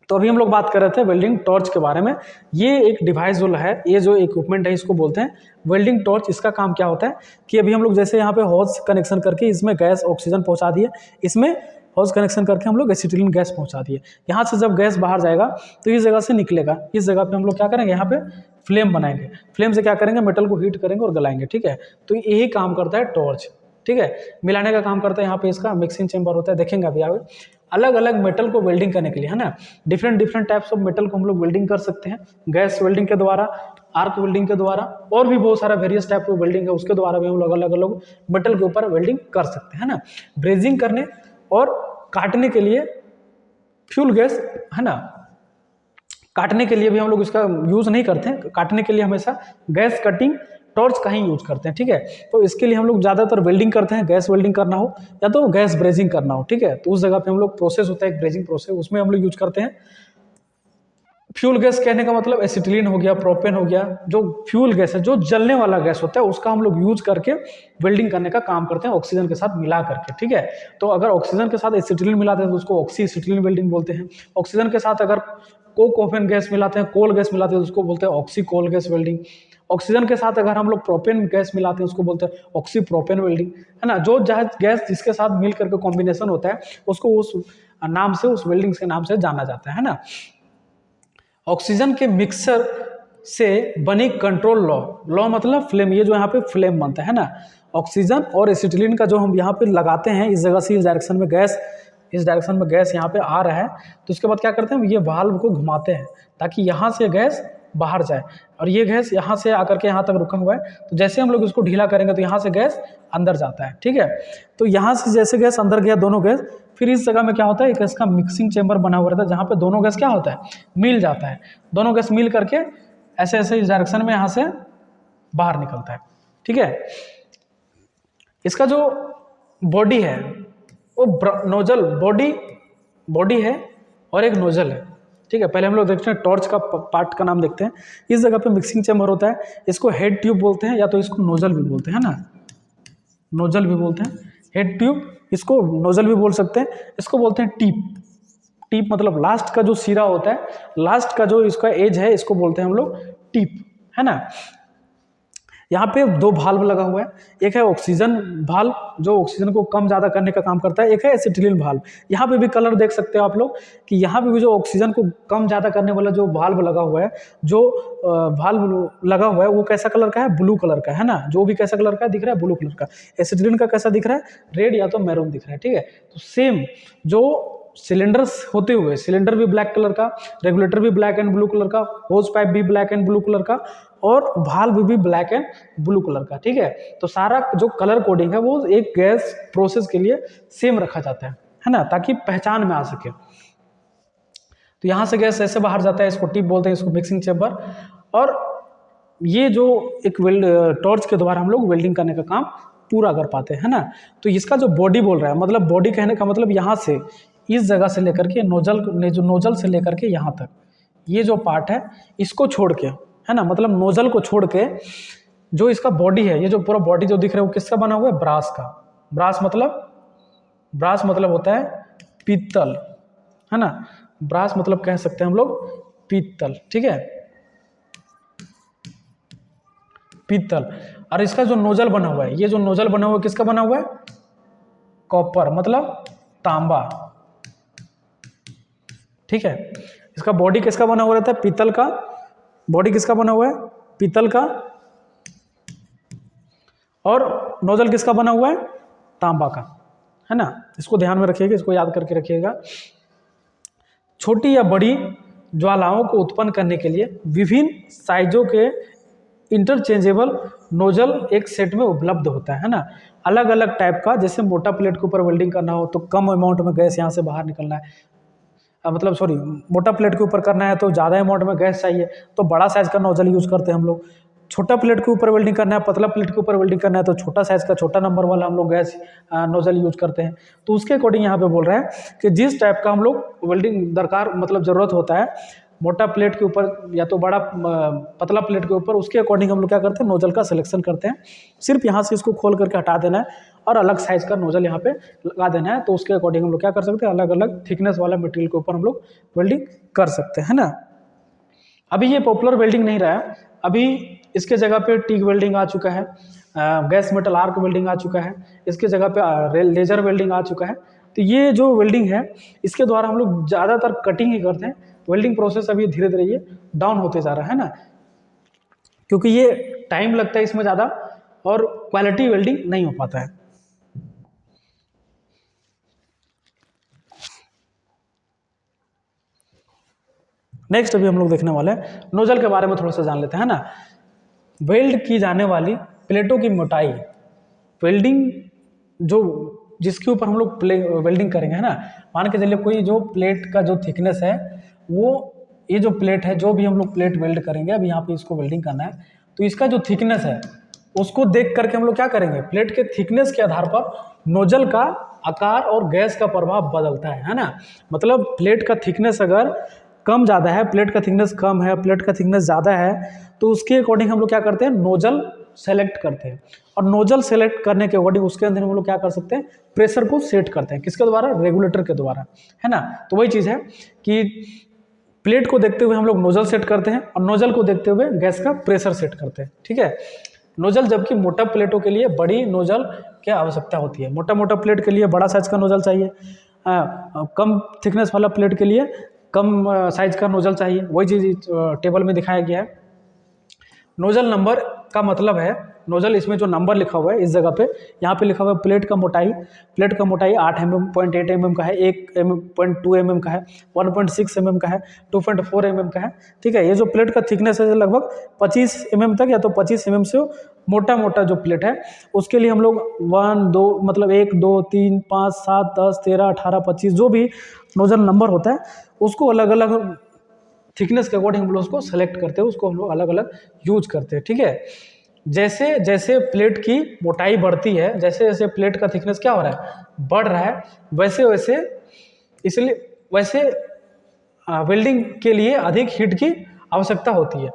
तो अभी हम लोग बात कर रहे थे वेल्डिंग टॉर्च के बारे में। ये एक डिवाइस जो है, ये जो इक्विपमेंट है इसको बोलते हैं वेल्डिंग टॉर्च। इसका काम क्या होता है कि अभी हम लोग जैसे यहाँ पे हॉज कनेक्शन करके इसमें गैस ऑक्सीजन पहुँचा दिए, इसमें हॉज कनेक्शन करके हम लोग एसिटिलीन गैस पहुँचा दिए। यहाँ से जब गैस बाहर जाएगा तो इस जगह से निकलेगा, इस जगह पे हम लोग क्या करेंगे, यहाँ पे फ्लेम बनाएंगे, फ्लेम से क्या करेंगे, मेटल को हीट करेंगे और गलाएंगे, ठीक है। तो यही काम करता है टॉर्च, ठीक है। मिलाने का काम करता है, यहाँ पे इसका मिक्सिंग चेंबर होता है, देखेंगे अभी आगे। अलग अलग मेटल को वेल्डिंग करने के लिए, है ना, डिफरेंट टाइप्स ऑफ मेटल को हम लोग वेल्डिंग कर सकते हैं, गैस वेल्डिंग के द्वारा, आर्क वेल्डिंग के द्वारा, और भी बहुत सारा वेरियस टाइप ऑफ वेल्डिंग है, उसके द्वारा भी हम लोग अलग अलग मेटल के ऊपर वेल्डिंग कर सकते हैं ना। ब्रेजिंग करने और काटने के लिए फ्यूल गैस, है ना, काटने के लिए भी हम लोग इसका यूज़ नहीं करते हैं, काटने के लिए हमेशा गैस कटिंग टॉर्च का ही यूज करते हैं, ठीक है। तो इसके लिए हम लोग ज़्यादातर वेल्डिंग करते हैं, गैस वेल्डिंग करना हो या तो गैस ब्रेजिंग करना हो, ठीक है। तो उस जगह पे हम लोग प्रोसेस होता है एक ब्रेजिंग प्रोसेस, उसमें हम लोग यूज करते हैं फ्यूल गैस। कहने का मतलब एसिटिलीन हो गया, प्रोपेन हो गया, जो फ्यूल गैस है, जो जलने वाला गैस होता है, उसका हम लोग यूज करके वेल्डिंग करने का काम करते हैं ऑक्सीजन के साथ मिला करके, ठीक है। तो अगर ऑक्सीजन के साथ एसिटिलीन मिलाते हैं तो उसको ऑक्सी एसिटिलीन वेल्डिंग बोलते हैं। ऑक्सीजन के साथ अगर कोक गैस मिलाते हैं, कोल गैस मिलाते हैं तो उसको बोलते हैं oxy coal gas welding. Oxygen के साथ अगर हम लोग प्रोपेन गैस मिलाते हैं उसको बोलते हैं ऑक्सी प्रोपेन वेल्डिंग, है ना। जो गैस जिसके साथ मिल करके कॉम्बिनेशन होता है उसको उस नाम से, उस वेल्डिंग के नाम से जाना जाता है ना। ऑक्सीजन के मिक्सर से बनी कंट्रोल लॉ मतलब फ्लेम, ये जो यहाँ पे फ्लेम बनता है ना, ऑक्सीजन और एसिटिलीन का जो हम यहाँ पे लगाते हैं, इस जगह से इस डायरेक्शन में गैस, इस डायरेक्शन में गैस यहाँ पे आ रहा है, तो उसके बाद क्या करते हैं, ये वाल्व को घुमाते हैं ताकि यहाँ से गैस बाहर जाए, और ये गैस यहाँ से आकर के यहाँ तक रुका हुआ है। तो जैसे हम लोग इसको ढीला करेंगे तो यहाँ से गैस अंदर जाता है, ठीक है। तो यहाँ से जैसे गैस अंदर गया, दोनों गैस, फिर इस जगह में क्या होता है, एक इसका मिक्सिंग चेंबर बना हुआ रहता है जहाँ पे दोनों गैस क्या होता है, मिल जाता है। दोनों गैस मिल करके ऐसे ऐसे इस डायरेक्शन में यहाँ से बाहर निकलता है, ठीक है। इसका जो बॉडी है वो नोजल बॉडी है और एक नोजल है, ठीक है। पहले हम लोग देखते हैं टॉर्च का पार्ट का नाम देखते हैं। इस जगह पे मिक्सिंग चेंबर होता है, इसको हेड ट्यूब बोलते हैं या तो इसको नोजल भी बोलते हैं ना, नोजल भी बोलते हैं, हेड ट्यूब, इसको नोजल भी बोल सकते हैं। इसको बोलते हैं टीप मतलब लास्ट का जो सिरा होता है, लास्ट का जो इसका एज है, इसको बोलते हैं हम लोग टीप, है ना। यहाँ पे दो भाल्व लगा हुआ है, एक है ऑक्सीजन भाल्व जो ऑक्सीजन को कम ज़्यादा करने का काम करता है, एक है एसिटिलीन भाल्व। यहाँ पे भी कलर देख सकते हो आप लोग कि यहाँ पे भी जो ऑक्सीजन को कम ज़्यादा करने वाला जो भाल्व लगा हुआ है, जो भाल्व लगा हुआ है वो कैसा कलर का है, ब्लू कलर का, है ना। जो भी कैसा कलर का दिख रहा है, ब्लू कलर का। एसिटिलीन का कैसा दिख रहा है, रेड या तो मैरून दिख रहा है, ठीक है। तो सेम जो सिलेंडर्स होते हुए, सिलेंडर भी ब्लैक कलर का, रेगुलेटर भी ब्लैक एंड ब्लू कलर का, होज पाइप भी ब्लैक एंड ब्लू कलर का, और भाल्व भी ब्लैक एंड ब्लू कलर का, ठीक है। तो सारा जो कलर कोडिंग है वो एक गैस प्रोसेस के लिए सेम रखा जाता है ना, ताकि पहचान में आ सके। तो यहाँ से गैस ऐसे बाहर जाता है, इसको टिप बोलते हैं, इसको मिक्सिंग चेंबर। और ये जो एक टॉर्च के द्वारा हम लोग वेल्डिंग करने का काम पूरा कर पाते हैं ना। तो इसका जो बॉडी बोल रहा है, मतलब बॉडी कहने का मतलब यहाँ से इस जगह से लेकर के नोजल से लेकर के यहाँ तक, ये जो पार्ट है इसको छोड़ के, है ना, मतलब नोजल को छोड़ के जो इसका बॉडी है, ये जो पूरा बॉडी जो दिख रहा है वो किसका बना हुआ है, ब्रास का। ब्रास मतलब होता है पीतल, है ना। ब्रास मतलब कह सकते हैं हम लोग पीतल, ठीक है, पीतल। और इसका जो नोजल बना हुआ है, ये जो नोजल बना हुआ है किसका बना हुआ है, कॉपर मतलब तांबा, ठीक है। इसका बॉडी किसका बना हुआ रहता है, पीतल का। बॉडी किसका बना हुआ है, पीतल का। और नोजल किसका बना हुआ है, तांबा का, है ना। इसको ध्यान में रखिएगा, इसको याद करके रखिएगा। छोटी या बड़ी ज्वालाओं को उत्पन्न करने के लिए विभिन्न साइजों के इंटरचेंजेबल नोजल एक सेट में उपलब्ध होता है ना। अलग अलग टाइप का, जैसे मोटा प्लेट के ऊपर वेल्डिंग करना हो तो कम अमाउंट में गैस यहाँ से बाहर निकलना है, मतलब सॉरी मोटा प्लेट के ऊपर करना है तो ज़्यादा अमाउंट में गैस चाहिए, तो बड़ा साइज़ का नोजल यूज़ करते हैं हम लोग। छोटा प्लेट के ऊपर वेल्डिंग करना है, पतला प्लेट के ऊपर वेल्डिंग करना है तो छोटा साइज़ का छोटा नंबर वाला हम लोग गैस नोजल यूज़ करते हैं। तो उसके अकॉर्डिंग यहाँ पे बोल रहा है कि जिस टाइप का हम लोग वेल्डिंग दरकार मतलब ज़रूरत होता है मोटा प्लेट के ऊपर या तो बड़ा पतला प्लेट के ऊपर, उसके अकॉर्डिंग हम लोग क्या करते हैं नोजल का सिलेक्शन करते हैं। सिर्फ यहाँ से इसको खोल करके हटा देना है और अलग साइज़ का नोजल यहाँ पे लगा देना है, तो उसके अकॉर्डिंग हम लोग क्या कर सकते हैं अलग अलग थिकनेस वाला मटेरियल के ऊपर हम लोग वेल्डिंग कर सकते हैं ना। अभी ये पॉपुलर वेल्डिंग नहीं रहा है, अभी इसके जगह पे टिग वेल्डिंग आ चुका है, गैस मेटल आर्क वेल्डिंग आ चुका है, इसके जगह पे लेजर वेल्डिंग आ चुका है। तो ये जो वेल्डिंग है इसके द्वारा हम लोग ज़्यादातर कटिंग ही करते हैं। वेल्डिंग प्रोसेस अभी धीरे धीरे ये डाउन होते जा रहा है ना, क्योंकि ये टाइम लगता है इसमें ज़्यादा और क्वालिटी वेल्डिंग नहीं हो पाता है। नेक्स्ट अभी हम लोग देखने वाले हैं नोजल के बारे में थोड़ा सा जान लेते हैं ना। वेल्ड की जाने वाली प्लेटों की मोटाई, वेल्डिंग जो जिसके ऊपर हम लोग वेल्डिंग करेंगे है ना, मान के चलिए कोई जो प्लेट का जो थिकनेस है वो ये जो प्लेट है, जो भी हम लोग प्लेट वेल्ड करेंगे, अभी यहाँ पे इसको वेल्डिंग करना है, तो इसका जो थिकनेस है उसको देख करके हम लोग क्या करेंगे, प्लेट के थिकनेस के आधार पर नोजल का आकार और गैस का प्रभाव बदलता है ना। मतलब प्लेट का थिकनेस अगर कम ज़्यादा है, प्लेट का थिकनेस कम है, प्लेट का थिकनेस ज़्यादा है, तो उसके अकॉर्डिंग हम लोग क्या करते हैं नोजल सेलेक्ट करते हैं। और नोजल सेलेक्ट करने के अकॉर्डिंग उसके अंदर हम लोग क्या कर सकते हैं प्रेशर को सेट करते हैं, किसके द्वारा, रेगुलेटर के द्वारा, है ना। तो वही चीज़ है कि प्लेट को देखते हुए हम लोग नोजल सेट करते हैं और नोजल को देखते हुए गैस का प्रेशर सेट करते हैं, ठीक है। नोजल जबकि मोटा प्लेटों के लिए बड़ी नोजल की आवश्यकता होती है, मोटा मोटा प्लेट के लिए बड़ा साइज का नोजल चाहिए, कम थिकनेस वाला प्लेट के लिए कम साइज का नोजल चाहिए। वही चीज़ टेबल में दिखाया गया है। नोजल नंबर का मतलब है, नोजल इसमें जो नंबर लिखा हुआ है इस जगह पे, यहाँ पे लिखा हुआ है प्लेट का मोटाई 8 mm 0.8 mm का है, 1.2 mm का है, 1.6 mm का है, 2.4 mm का है, ठीक है। ये जो प्लेट का थिकनेस है लगभग 25 mm तक, या तो 25 mm से मोटा मोटा जो प्लेट है उसके लिए हम लोग 1 2 मतलब 1 2 3 5 7 10 13 18 25 जो भी नोजल नंबर होता है उसको अलग अलग थिकनेस के अकॉर्डिंग हम लोग उसको सेलेक्ट करते हैं, उसको हम लोग अलग अलग यूज करते हैं, ठीक है। जैसे जैसे प्लेट की मोटाई बढ़ती है, जैसे जैसे प्लेट का थिकनेस क्या हो रहा है बढ़ रहा है, वैसे वैसे इसलिए वैसे वेल्डिंग के लिए अधिक हीट की आवश्यकता होती है।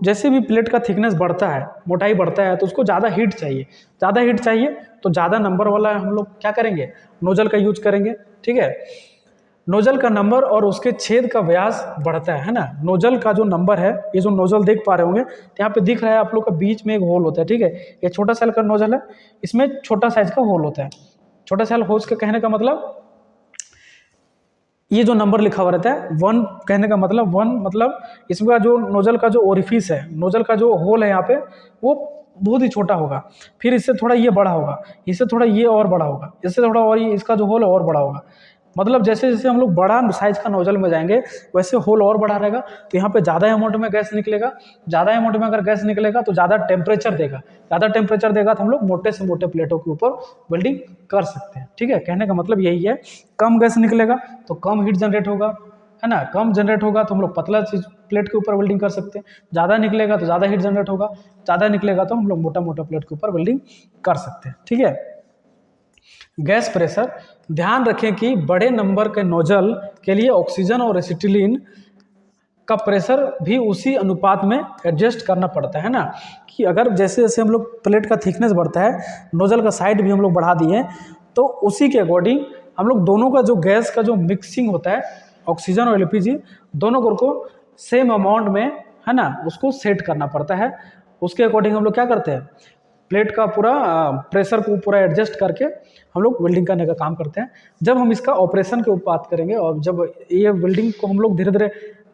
जैसे भी प्लेट का थिकनेस बढ़ता है, मोटाई बढ़ता है, तो उसको ज़्यादा हीट चाहिए, ज़्यादा हीट चाहिए तो ज़्यादा नंबर वाला हम लोग क्या करेंगे नोजल का यूज करेंगे, ठीक है। नोजल का नंबर और उसके छेद का व्यास बढ़ता है ना। नोजल का जो नंबर है, ये जो नोजल देख पा रहे होंगे तो यहाँ पे दिख रहा है आप लोग का बीच में एक होल होता है, ठीक है। ये छोटा साइज का नोजल है, इसमें छोटा साइज का होल होता है। छोटा साइज होल के कहने का मतलब ये जो नंबर लिखा हुआ रहता है 1 कहने का मतलब 1 मतलब इसका जो नोजल का जो ओरिफिस है, नोजल का जो होल है यहाँ पे वो बहुत ही छोटा होगा, फिर इससे थोड़ा ये बड़ा होगा, इससे थोड़ा ये और बड़ा होगा, इससे थोड़ा और ये इसका जो होल है और बड़ा होगा। मतलब जैसे जैसे हम लोग बड़ा साइज का नोजल में जाएंगे वैसे होल और बड़ा रहेगा, तो यहाँ पे ज़्यादा अमाउंट में गैस निकलेगा। ज़्यादा अमाउंट में अगर गैस निकलेगा तो ज़्यादा टेम्परेचर देगा, ज़्यादा टेम्परेचर देगा तो हम लोग मोटे से मोटे प्लेटों के ऊपर वेल्डिंग कर सकते हैं, ठीक है। कहने का मतलब यही है, कम गैस निकलेगा तो कम हीट जनरेट होगा, है ना। कम जनरेट होगा तो हम लोग पतला चीज प्लेट के ऊपर वेल्डिंग कर सकते हैं, ज़्यादा निकलेगा तो ज़्यादा हीट जनरेट होगा, ज़्यादा निकलेगा तो हम लोग मोटा मोटा प्लेट के ऊपर वेल्डिंग कर सकते हैं, ठीक है। गैस प्रेशर, ध्यान रखें कि बड़े नंबर के नोजल के लिए ऑक्सीजन और एसिटिलीन का प्रेशर भी उसी अनुपात में एडजस्ट करना पड़ता है ना। कि अगर जैसे जैसे हम लोग प्लेट का थिकनेस बढ़ता है, नोजल का साइड भी हम लोग बढ़ा दिए, तो उसी के अकॉर्डिंग हम लोग दोनों का जो गैस का जो मिक्सिंग होता है, ऑक्सीजन और एलपीजी दोनों को सेम अमाउंट में, है ना, उसको सेट करना पड़ता है। उसके अकॉर्डिंग हम लोग क्या करते हैं, प्लेट का पूरा प्रेशर को पूरा एडजस्ट करके हम लोग वेल्डिंग करने का काम करते हैं। जब हम इसका ऑपरेशन के ऊपर बात करेंगे और जब ये वेल्डिंग को हम लोग धीरे धीरे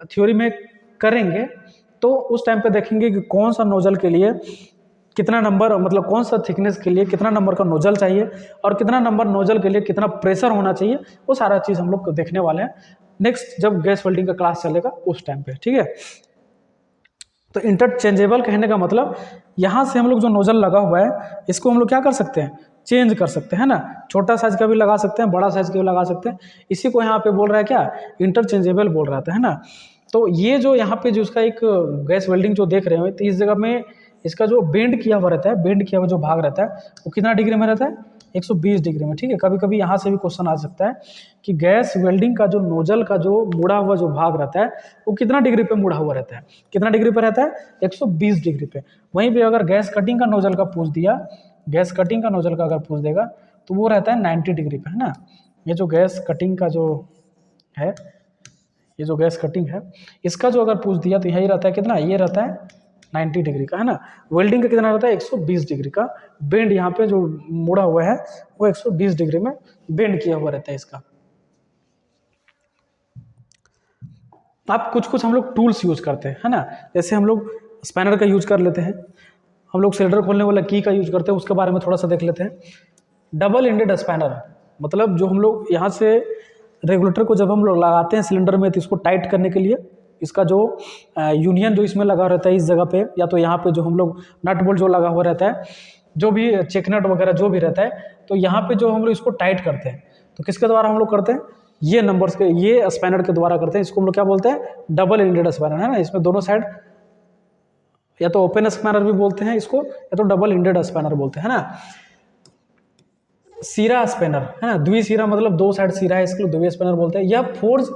थ्योरी में करेंगे तो उस टाइम पे देखेंगे कि कौन सा नोजल के लिए कितना नंबर, मतलब कौन सा थिकनेस के लिए कितना नंबर का नोजल चाहिए और कितना नंबर नोजल के लिए कितना प्रेशर होना चाहिए, वो सारा चीज़ हम लोग देखने वाले हैं नेक्स्ट जब गैस वेल्डिंग का क्लास चलेगा उस टाइम पे, ठीक है। तो इंटरचेंजेबल कहने का मतलब यहाँ से हम लोग जो नोजल लगा हुआ है इसको हम लोग क्या कर सकते हैं, चेंज कर सकते हैं ना, छोटा साइज का भी लगा सकते हैं, बड़ा साइज का भी लगा सकते हैं। इसी को यहाँ पे बोल रहा है क्या, इंटरचेंजेबल बोल रहा था, है ना। तो ये जो यहाँ पे जो इसका एक गैस वेल्डिंग जो देख रहे हो, तो इस जगह में इसका जो बेंड किया हुआ रहता है, बेंड किया हुआ जो भाग रहता है वो कितना डिग्री में रहता है, 120 डिग्री में, ठीक है। कभी कभी यहाँ से भी क्वेश्चन आ सकता है कि गैस वेल्डिंग का जो नोजल का जो मुड़ा हुआ जो भाग रहता है वो कितना डिग्री पे मुड़ा हुआ रहता है, कितना डिग्री पे रहता है, 120 डिग्री पे। वहीं पे अगर गैस कटिंग का नोजल का पूछ दिया, गैस कटिंग का नोजल का अगर पूछ देगा तो वो रहता है 90 डिग्री पे, है ना। ये जो गैस कटिंग का जो है, ये जो गैस कटिंग है, इसका जो अगर पूछ दिया तो यही रहता है कितना, ये रहता है 90 डिग्री का, है ना। वेल्डिंग का कितना रहता है, 120 डिग्री का। बेंड यहाँ पे जो मुड़ा हुआ है वो 120 डिग्री में बेंड किया हुआ रहता है इसका। आप कुछ हम लोग टूल्स यूज करते हैं, है ना। जैसे हम लोग स्पैनर का यूज कर लेते हैं, हम लोग सिलेंडर खोलने वाला की का यूज करते हैं, उसके बारे में थोड़ा सा देख लेते हैं। डबल एंडेड स्पैनर मतलब जो हम लोग यहाँ से रेगुलेटर को जब हम लोग लगाते हैं सिलेंडर में, तो इसको टाइट करने के लिए इसका जो यूनियन जो इसमें लगा रहता है इस जगह पे, या तो यहाँ पे जो हम लोग नट बोल्ट जो लगा हुआ रहता है, जो भी चेक नट वगैरह जो भी रहता है, तो यहाँ पे जो हम लोग इसको टाइट करते हैं, तो किसके द्वारा हम लोग करते हैं, ये नंबर्स के, ये स्पैनर के द्वारा करते हैं। इसको हम लोग क्या बोलते हैं, डबल एंडेड स्पैनर, है ना। इसमें दोनों साइड या तो ओपन स्पैनर भी बोलते हैं इसको, या तो डबल एंडेड स्पैनर बोलते हैं, है ना। सीरा स्पैनर, है ना, द्विसीरा मतलब दो साइड सीरा है, इसके लिए द्वि स्पैनर बोलते हैं। यह फोर्ज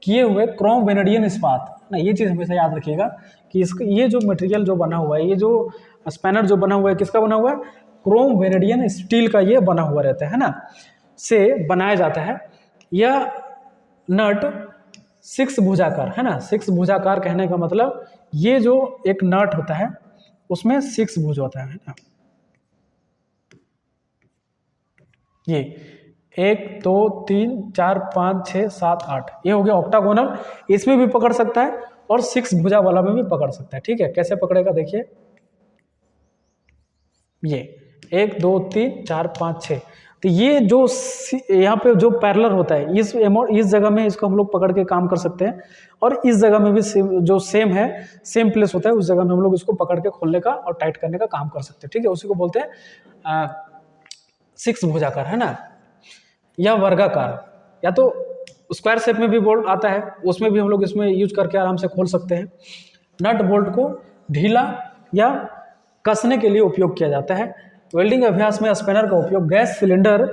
किए हुए क्रोम वेनेडियन इस्पात, ना, ये चीज़ हमेशा याद रखिएगा कि इसका ये जो मटेरियल जो बना हुआ है, ये जो स्पैनर जो बना हुआ है, किसका बना हुआ है, क्रोम वेनेडियन स्टील का ये बना हुआ रहता है ना, से बनाया जाता है। यह नट 6 भुजाकार, है ना। 6 भुजाकार कहने का मतलब ये जो एक नट होता है उसमें 6 भुज होता है ना। ये 1 2 3 4 5 6 7 8, ये हो गया ऑक्टागोनल। इसमें भी पकड़ सकता है और 6 भुजा वाला में भी पकड़ सकता है, ठीक है। कैसे पकड़ेगा देखिए, ये 1 2 3 4 5 6, तो ये जो यहाँ पे जो पैरेलल होता है, इस जगह में इसको हम लोग पकड़ के काम कर सकते हैं, और इस जगह में भी जो सेम है, सेम प्लेस होता है, उस जगह में हम लोग इसको पकड़ के खोलने का और टाइट करने का काम कर सकते हैं, ठीक है। उसी को बोलते हैं 6 भुजाकार, है ना। या वर्गाकार, या तो स्क्वायर शेप में भी बोल्ट आता है, उसमें भी हम लोग इसमें यूज करके आराम से खोल सकते हैं। नट बोल्ट को ढीला या कसने के लिए उपयोग किया जाता है। वेल्डिंग अभ्यास में स्पैनर का उपयोग गैस सिलेंडर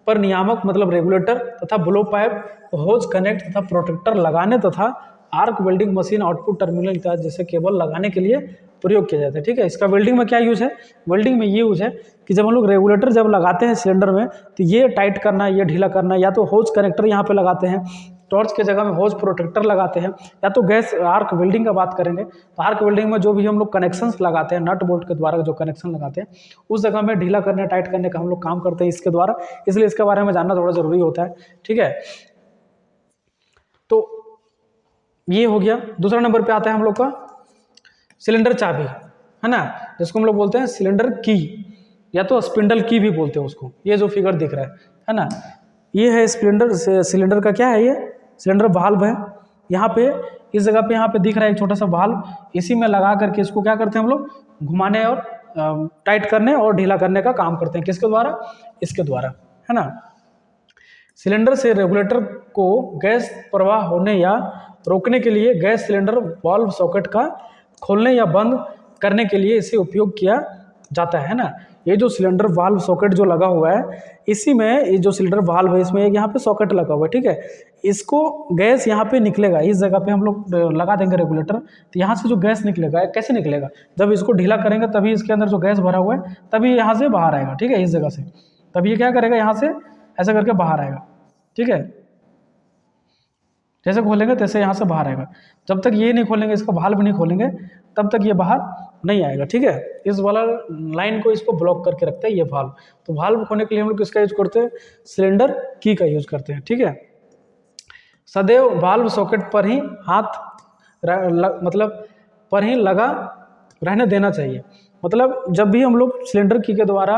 पर नियामक मतलब रेगुलेटर तथा ब्लो पाइप, होज कनेक्ट तथा प्रोटेक्टर लगाने तथा arc welding machine output terminal इत्यादि जैसे केबल लगाने के लिए प्रयोग किया जाता है, ठीक है। इसका वेल्डिंग में क्या यूज है, वेल्डिंग में ये यूज है कि जब हम लोग रेगुलेटर जब लगाते हैं सिलेंडर में, तो ये टाइट करना, ये ढीला करना, या तो होज कनेक्टर यहाँ पे लगाते हैं, टॉर्च के जगह में होज प्रोटेक्टर लगाते हैं, या तो गैस आर्क वेल्डिंग का बात करेंगे तो आर्क वेल्डिंग में जो भी हम लोग कनेक्शंस लगाते हैं, नट बोल्ट के द्वारा जो कनेक्शन लगाते हैं, उस जगह में ढीला करने टाइट करने का हम लोग काम करते हैं इसके द्वारा, इसलिए इसके बारे में जानना थोड़ा जरूरी होता है, ठीक है। तो ये हो गया। दूसरा नंबर पे आता है हम लोग का सिलेंडर चाबी, है ना, जिसको हम लोग बोलते हैं सिलेंडर की, या तो स्पिंडल की भी बोलते हैं उसको। ये जो फिगर दिख रहा है ना, ये है सिलेंडर का क्या है, ये सिलेंडर वाल्व है। यहाँ पे इस जगह पे यहाँ पे दिख रहा है एक छोटा सा वाल्व, इसी में लगा करके इसको क्या करते हैं हम लोग, घुमाने और टाइट करने और ढीला करने का काम करते हैं, किसके द्वारा, इसके द्वारा, है ना। सिलेंडर से रेगुलेटर को गैस प्रवाह होने या रोकने के लिए गैस सिलेंडर वाल्व सॉकेट का खोलने या बंद करने के लिए इसे उपयोग किया जाता है ना। ये जो सिलेंडर वाल्व सॉकेट जो लगा हुआ है, इसी में ये जो सिलेंडर वाल्व है, इसमें एक यहाँ पे सॉकेट लगा हुआ है, ठीक है। इसको गैस यहाँ पे निकलेगा, इस जगह पे हम लोग लगा देंगे रेगुलेटर, तो यहाँ से जो गैस निकलेगा, कैसे निकलेगा, जब इसको ढीला करेंगे तभी इसके अंदर जो गैस भरा हुआ है तभी यहाँ से बाहर आएगा, ठीक है, इस जगह से। तभी ये क्या करेगा, यहाँ से ऐसा करके बाहर आएगा, ठीक है। जैसे खोलेंगे तैसे यहाँ से बाहर आएगा। जब तक ये नहीं खोलेंगे, इसका वाल्व नहीं खोलेंगे, तब तक ये बाहर नहीं आएगा, ठीक है। इस वाला लाइन को इसको ब्लॉक करके रखता है ये वाल्व। तो वाल्व खोलने के लिए हम लोग किसका यूज करते हैं, सिलेंडर की का यूज करते हैं, ठीक है। सदैव वाल्व सॉकेट पर ही हाथ मतलब पर ही लगा रहने देना चाहिए। मतलब जब भी हम लोग सिलेंडर की के द्वारा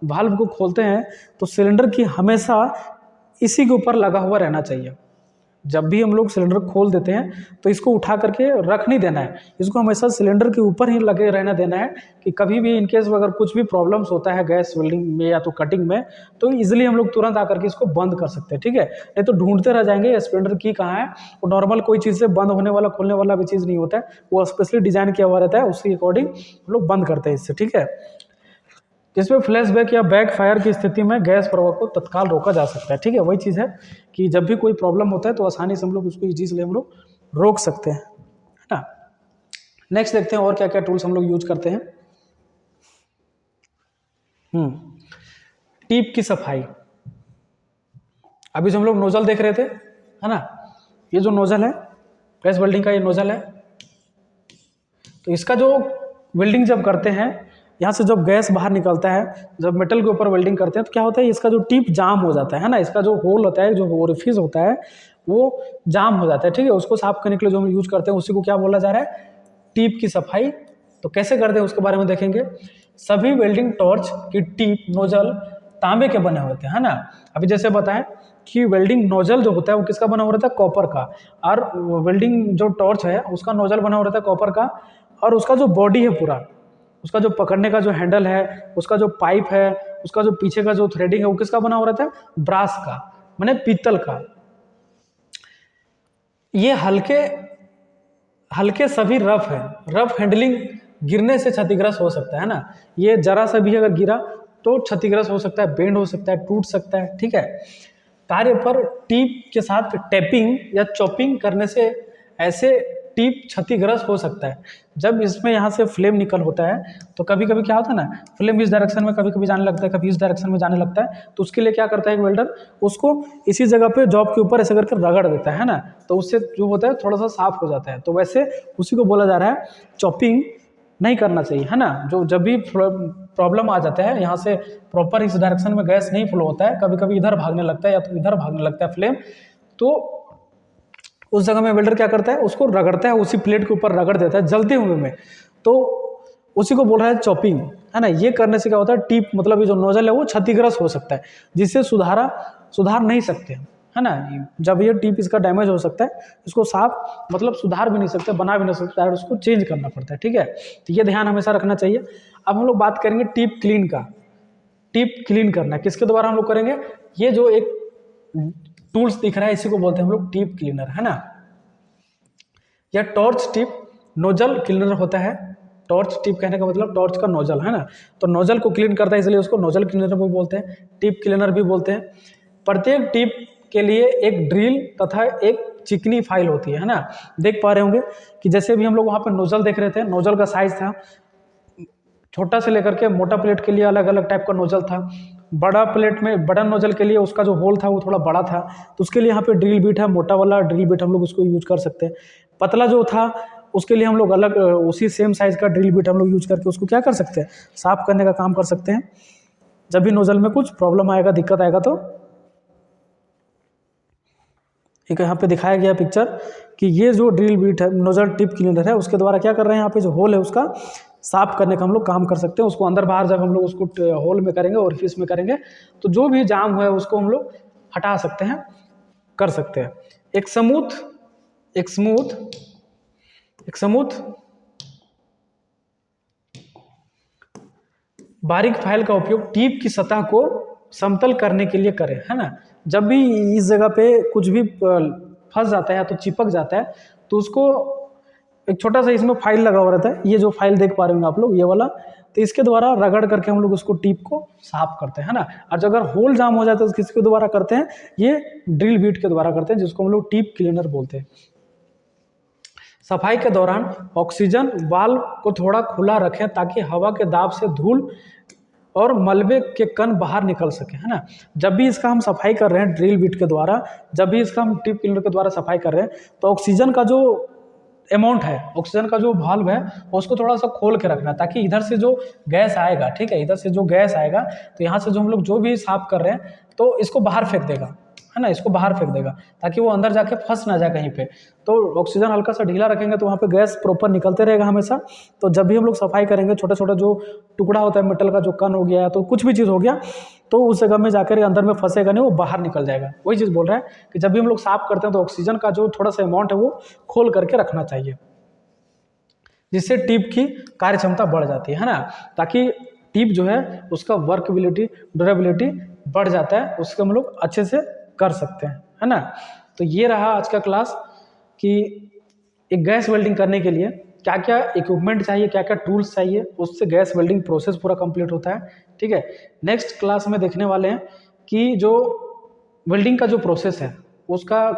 वाल्व को खोलते हैं तो सिलेंडर की हमेशा इसी के ऊपर लगा हुआ रहना चाहिए, जब भी हम लोग सिलेंडर खोल देते हैं तो इसको उठा करके रख नहीं देना है, इसको हमेशा सिलेंडर के ऊपर ही लगे रहना देना है कि कभी भी इनकेस अगर कुछ भी प्रॉब्लम्स होता है गैस वेल्डिंग में या तो कटिंग में, तो इजीली हम लोग तुरंत आकर के इसको बंद कर सकते हैं, ठीक है। नहीं तो ढूंढते रह जाएंगे सिलेंडर की कहाँ है। वो नॉर्मल कोई चीज़ से बंद होने वाला खोलने वाला भी चीज़ नहीं होता है, वो स्पेशली डिजाइन किया हुआ रहता है, उसके अकॉर्डिंग हम लोग बंद करते हैं इससे, ठीक है। जिसमें फ्लैशबैक या बैक फायर की स्थिति में गैस प्रवाह को तत्काल रोका जा सकता है, ठीक है। वही चीज़ है कि जब भी कोई प्रॉब्लम होता है तो आसानी से हम लोग उसको इजीली हम लोग रोक सकते हैं, है ना। नेक्स्ट देखते हैं और क्या क्या टूल्स हम लोग यूज करते हैं। टीप की सफाई। अभी जो हम लोग नोजल देख रहे थे, है ना, ये जो नोजल है गैस वेल्डिंग का, ये नोजल है। तो इसका जो वेल्डिंग जब करते हैं, यहाँ से जब गैस बाहर निकलता है, जब मेटल के ऊपर वेल्डिंग करते हैं तो क्या होता है, इसका जो टिप जाम हो जाता है ना, इसका जो होल होता है, जो ओरिफिस होता है वो जाम हो जाता है, ठीक है। उसको साफ करने के लिए जो हम यूज करते हैं उसी को क्या बोला जा रहा है, टिप की सफाई। तो कैसे करते हैं उसके बारे में देखेंगे। सभी वेल्डिंग टॉर्च की टिप नोजल तांबे के बने होते हैं, है ना। अभी जैसे बताएं कि वेल्डिंग नोजल जो होता है वो किसका बना हुआ रहता है, कॉपर का, और वेल्डिंग जो टॉर्च है उसका नोजल बना हुआ रहता है कॉपर का, और उसका जो बॉडी है पूरा, उसका जो पकड़ने का जो हैंडल है, उसका जो पाइप है, उसका जो पीछे का जो थ्रेडिंग है वो किसका बना हुआ रहता है, ब्रास का, माने पीतल का। ये हल्के सभी रफ है, रफ हैंडलिंग गिरने से क्षतिग्रस्त हो सकता है ना। ये जरा सा भी अगर गिरा तो क्षतिग्रस्त हो सकता है, बेंड हो सकता है, टूट सकता है, ठीक है। कार्य पर टीप के साथ टैपिंग या चॉपिंग करने से ऐसे टीप क्षतिग्रस्त हो सकता है। जब इसमें यहाँ से फ्लेम निकल होता है तो कभी कभी क्या होता है ना, फ्लेम इस डायरेक्शन में कभी कभी जाने लगता है, कभी इस डायरेक्शन में जाने लगता है। तो उसके लिए क्या करता है एक वेल्डर, उसको इसी जगह पे जॉब के ऊपर ऐसे करके रगड़ देता है ना, तो उससे जो होता है थोड़ा सा साफ हो जाता है। तो वैसे उसी को बोला जा रहा है चॉपिंग नहीं करना चाहिए, है ना। जो जब भी प्रॉब्लम आ जाता है, यहाँ से प्रॉपर इस डायरेक्शन में गैस नहीं फ्लो होता है, कभी कभी इधर भागने लगता है या तो इधर भागने लगता है फ्लेम, तो उस जगह में वेल्डर क्या करता है, उसको रगड़ता है, उसी प्लेट के ऊपर रगड़ देता है जलते हुए में। तो उसी को बोल रहा है चॉपिंग, है ना। ये करने से क्या होता है, टिप मतलब ये जो नोजल है वो क्षतिग्रस्त हो सकता है, जिससे सुधार नहीं सकते, है ना। जब ये टिप इसका डैमेज हो सकता है, इसको साफ मतलब सुधार भी नहीं सकते, बना भी नहीं सकते, और उसको चेंज करना पड़ता है, ठीक है। तो ये ध्यान हमेशा रखना चाहिए। अब हम लोग बात करेंगे टिप क्लीन का। टिप क्लीन करना किसके द्वारा हम लोग करेंगे, ये जो एक टूल्स दिख रहा है इसी को बोलते हैं हम लोग टिप क्लीनर, है ना। यह टॉर्च टिप नोजल क्लीनर होता है। टॉर्च टिप कहने का मतलब टॉर्च का नोजल, है ना। तो नोजल को क्लीन करता है इसलिए उसको नोजल क्लीनर भी बोलते हैं, टिप क्लीनर भी बोलते हैं। प्रत्येक टिप के लिए एक ड्रिल तथा एक चिकनी फाइल होती है ना। देख पा रहे होंगे कि जैसे भी हम लोग वहाँ पर नोजल देख रहे थे, नोजल का साइज था छोटा से लेकर के मोटा प्लेट के लिए अलग अलग टाइप का नोजल था। बड़ा प्लेट में बड़ा नोजल के लिए उसका जो होल था वो थोड़ा बड़ा था, तो उसके लिए यहाँ पे ड्रिल बिट है, मोटा वाला ड्रिल बिट हम लोग उसको यूज कर सकते हैं। पतला जो था उसके लिए हम लोग अलग उसी सेम साइज का ड्रिल बिट हम लोग यूज करके उसको क्या कर सकते हैं, साफ करने का काम कर सकते हैं। जब भी नोजल में कुछ प्रॉब्लम आएगा, दिक्कत आएगा, तो एक यहाँ पे दिखाया गया पिक्चर कि ये जो ड्रिल बिट है, नोजल टिप क्लीनर है, उसके द्वारा क्या कर रहे हैं, यहाँ पे जो होल है उसका साफ करने का हम लोग काम कर सकते हैं। उसको अंदर बाहर जब हम लोग उसको होल में करेंगे और फिश में करेंगे तो जो भी जाम हुआ है उसको हम लोग हटा सकते हैं, कर सकते हैं। एक स्मूथ बारीक फाइल का उपयोग टिप की सतह को समतल करने के लिए करें, है ना। जब भी इस जगह पे कुछ भी फंस जाता है या तो चिपक जाता है तो उसको एक छोटा सा इसमें फाइल लगा हुआ रहता है, ये जो फाइल देख पा रहे होंगे आप लोग, ये वाला, तो इसके द्वारा रगड़ करके हम लोग उसको टिप को साफ करते हैं, है ना। और अगर होल जाम हो जाता है तो किसके द्वारा करते हैं, ये ड्रिल बीट के द्वारा करते हैं, जिसको हम लोग टिप क्लीनर बोलते हैं। सफाई के दौरान ऑक्सीजन वाल्व को थोड़ा खुला रखें ताकि हवा के दाब से धूल और मलबे के कण बाहर निकल सके, है ना। जब भी इसका हम सफाई कर रहे हैं ड्रिल बीट के द्वारा, जब भी इसका हम टिप क्लीनर के द्वारा सफाई कर रहे हैं तो ऑक्सीजन का जो अमाउंट है, ऑक्सीजन का जो वाल्व है उसको थोड़ा सा खोल के रखना, ताकि इधर से जो गैस आएगा, ठीक है, इधर से जो गैस आएगा तो यहाँ से जो हम लोग जो भी साफ कर रहे हैं तो इसको बाहर फेंक देगा, है ना, इसको बाहर फेंक देगा ताकि वो अंदर जाके फंस ना जाए कहीं पे। तो ऑक्सीजन हल्का सा ढीला रखेंगे तो वहाँ पे गैस प्रॉपर निकलते रहेगा हमेशा। तो जब भी हम लोग सफाई करेंगे, छोटा छोटा जो टुकड़ा होता है मेटल का, जो कण हो गया तो कुछ भी चीज़ हो गया, तो उस जगह में जाकर अंदर में फंसेगा नहीं, वो बाहर निकल जाएगा। वही चीज़ बोल रहा है कि जब भी हम लोग साफ करते हैं तो ऑक्सीजन का जो थोड़ा सा अमाउंट है वो खोल करके रखना चाहिए, जिससे टिप की कार्य क्षमता बढ़ जाती है ना, ताकि टिप जो है उसका वर्कबिलिटी, ड्यूरेबिलिटी बढ़ जाता है, उसको हम लोग अच्छे से कर सकते हैं, है ना। तो ये रहा आज का क्लास कि एक गैस वेल्डिंग करने के लिए क्या क्या इक्विपमेंट चाहिए, क्या क्या टूल्स चाहिए, उससे गैस वेल्डिंग प्रोसेस पूरा कंप्लीट होता है। ठीक है, नेक्स्ट क्लास में देखने वाले हैं कि जो वेल्डिंग का जो प्रोसेस है उसका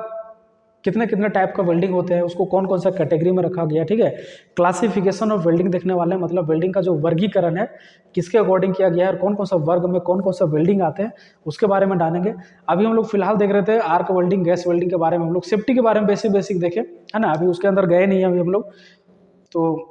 कितने कितने टाइप का वेल्डिंग होते हैं, उसको कौन कौन सा कैटेगरी में रखा गया। ठीक है, क्लासिफिकेशन ऑफ वेल्डिंग देखने वाले हैं, मतलब वेल्डिंग का जो वर्गीकरण है किसके अकॉर्डिंग किया गया है और कौन कौन सा वर्ग में कौन कौन सा वेल्डिंग आते हैं उसके बारे में जानेंगे। अभी हम लोग फिलहाल देख रहे थे आर्क वेल्डिंग, गैस वेल्डिंग के बारे में, हम लोग सेफ्टी के बारे में बेसिक बेसिक देखे, है ना। अभी उसके अंदर गए नहीं हैं अभी हम लोग, तो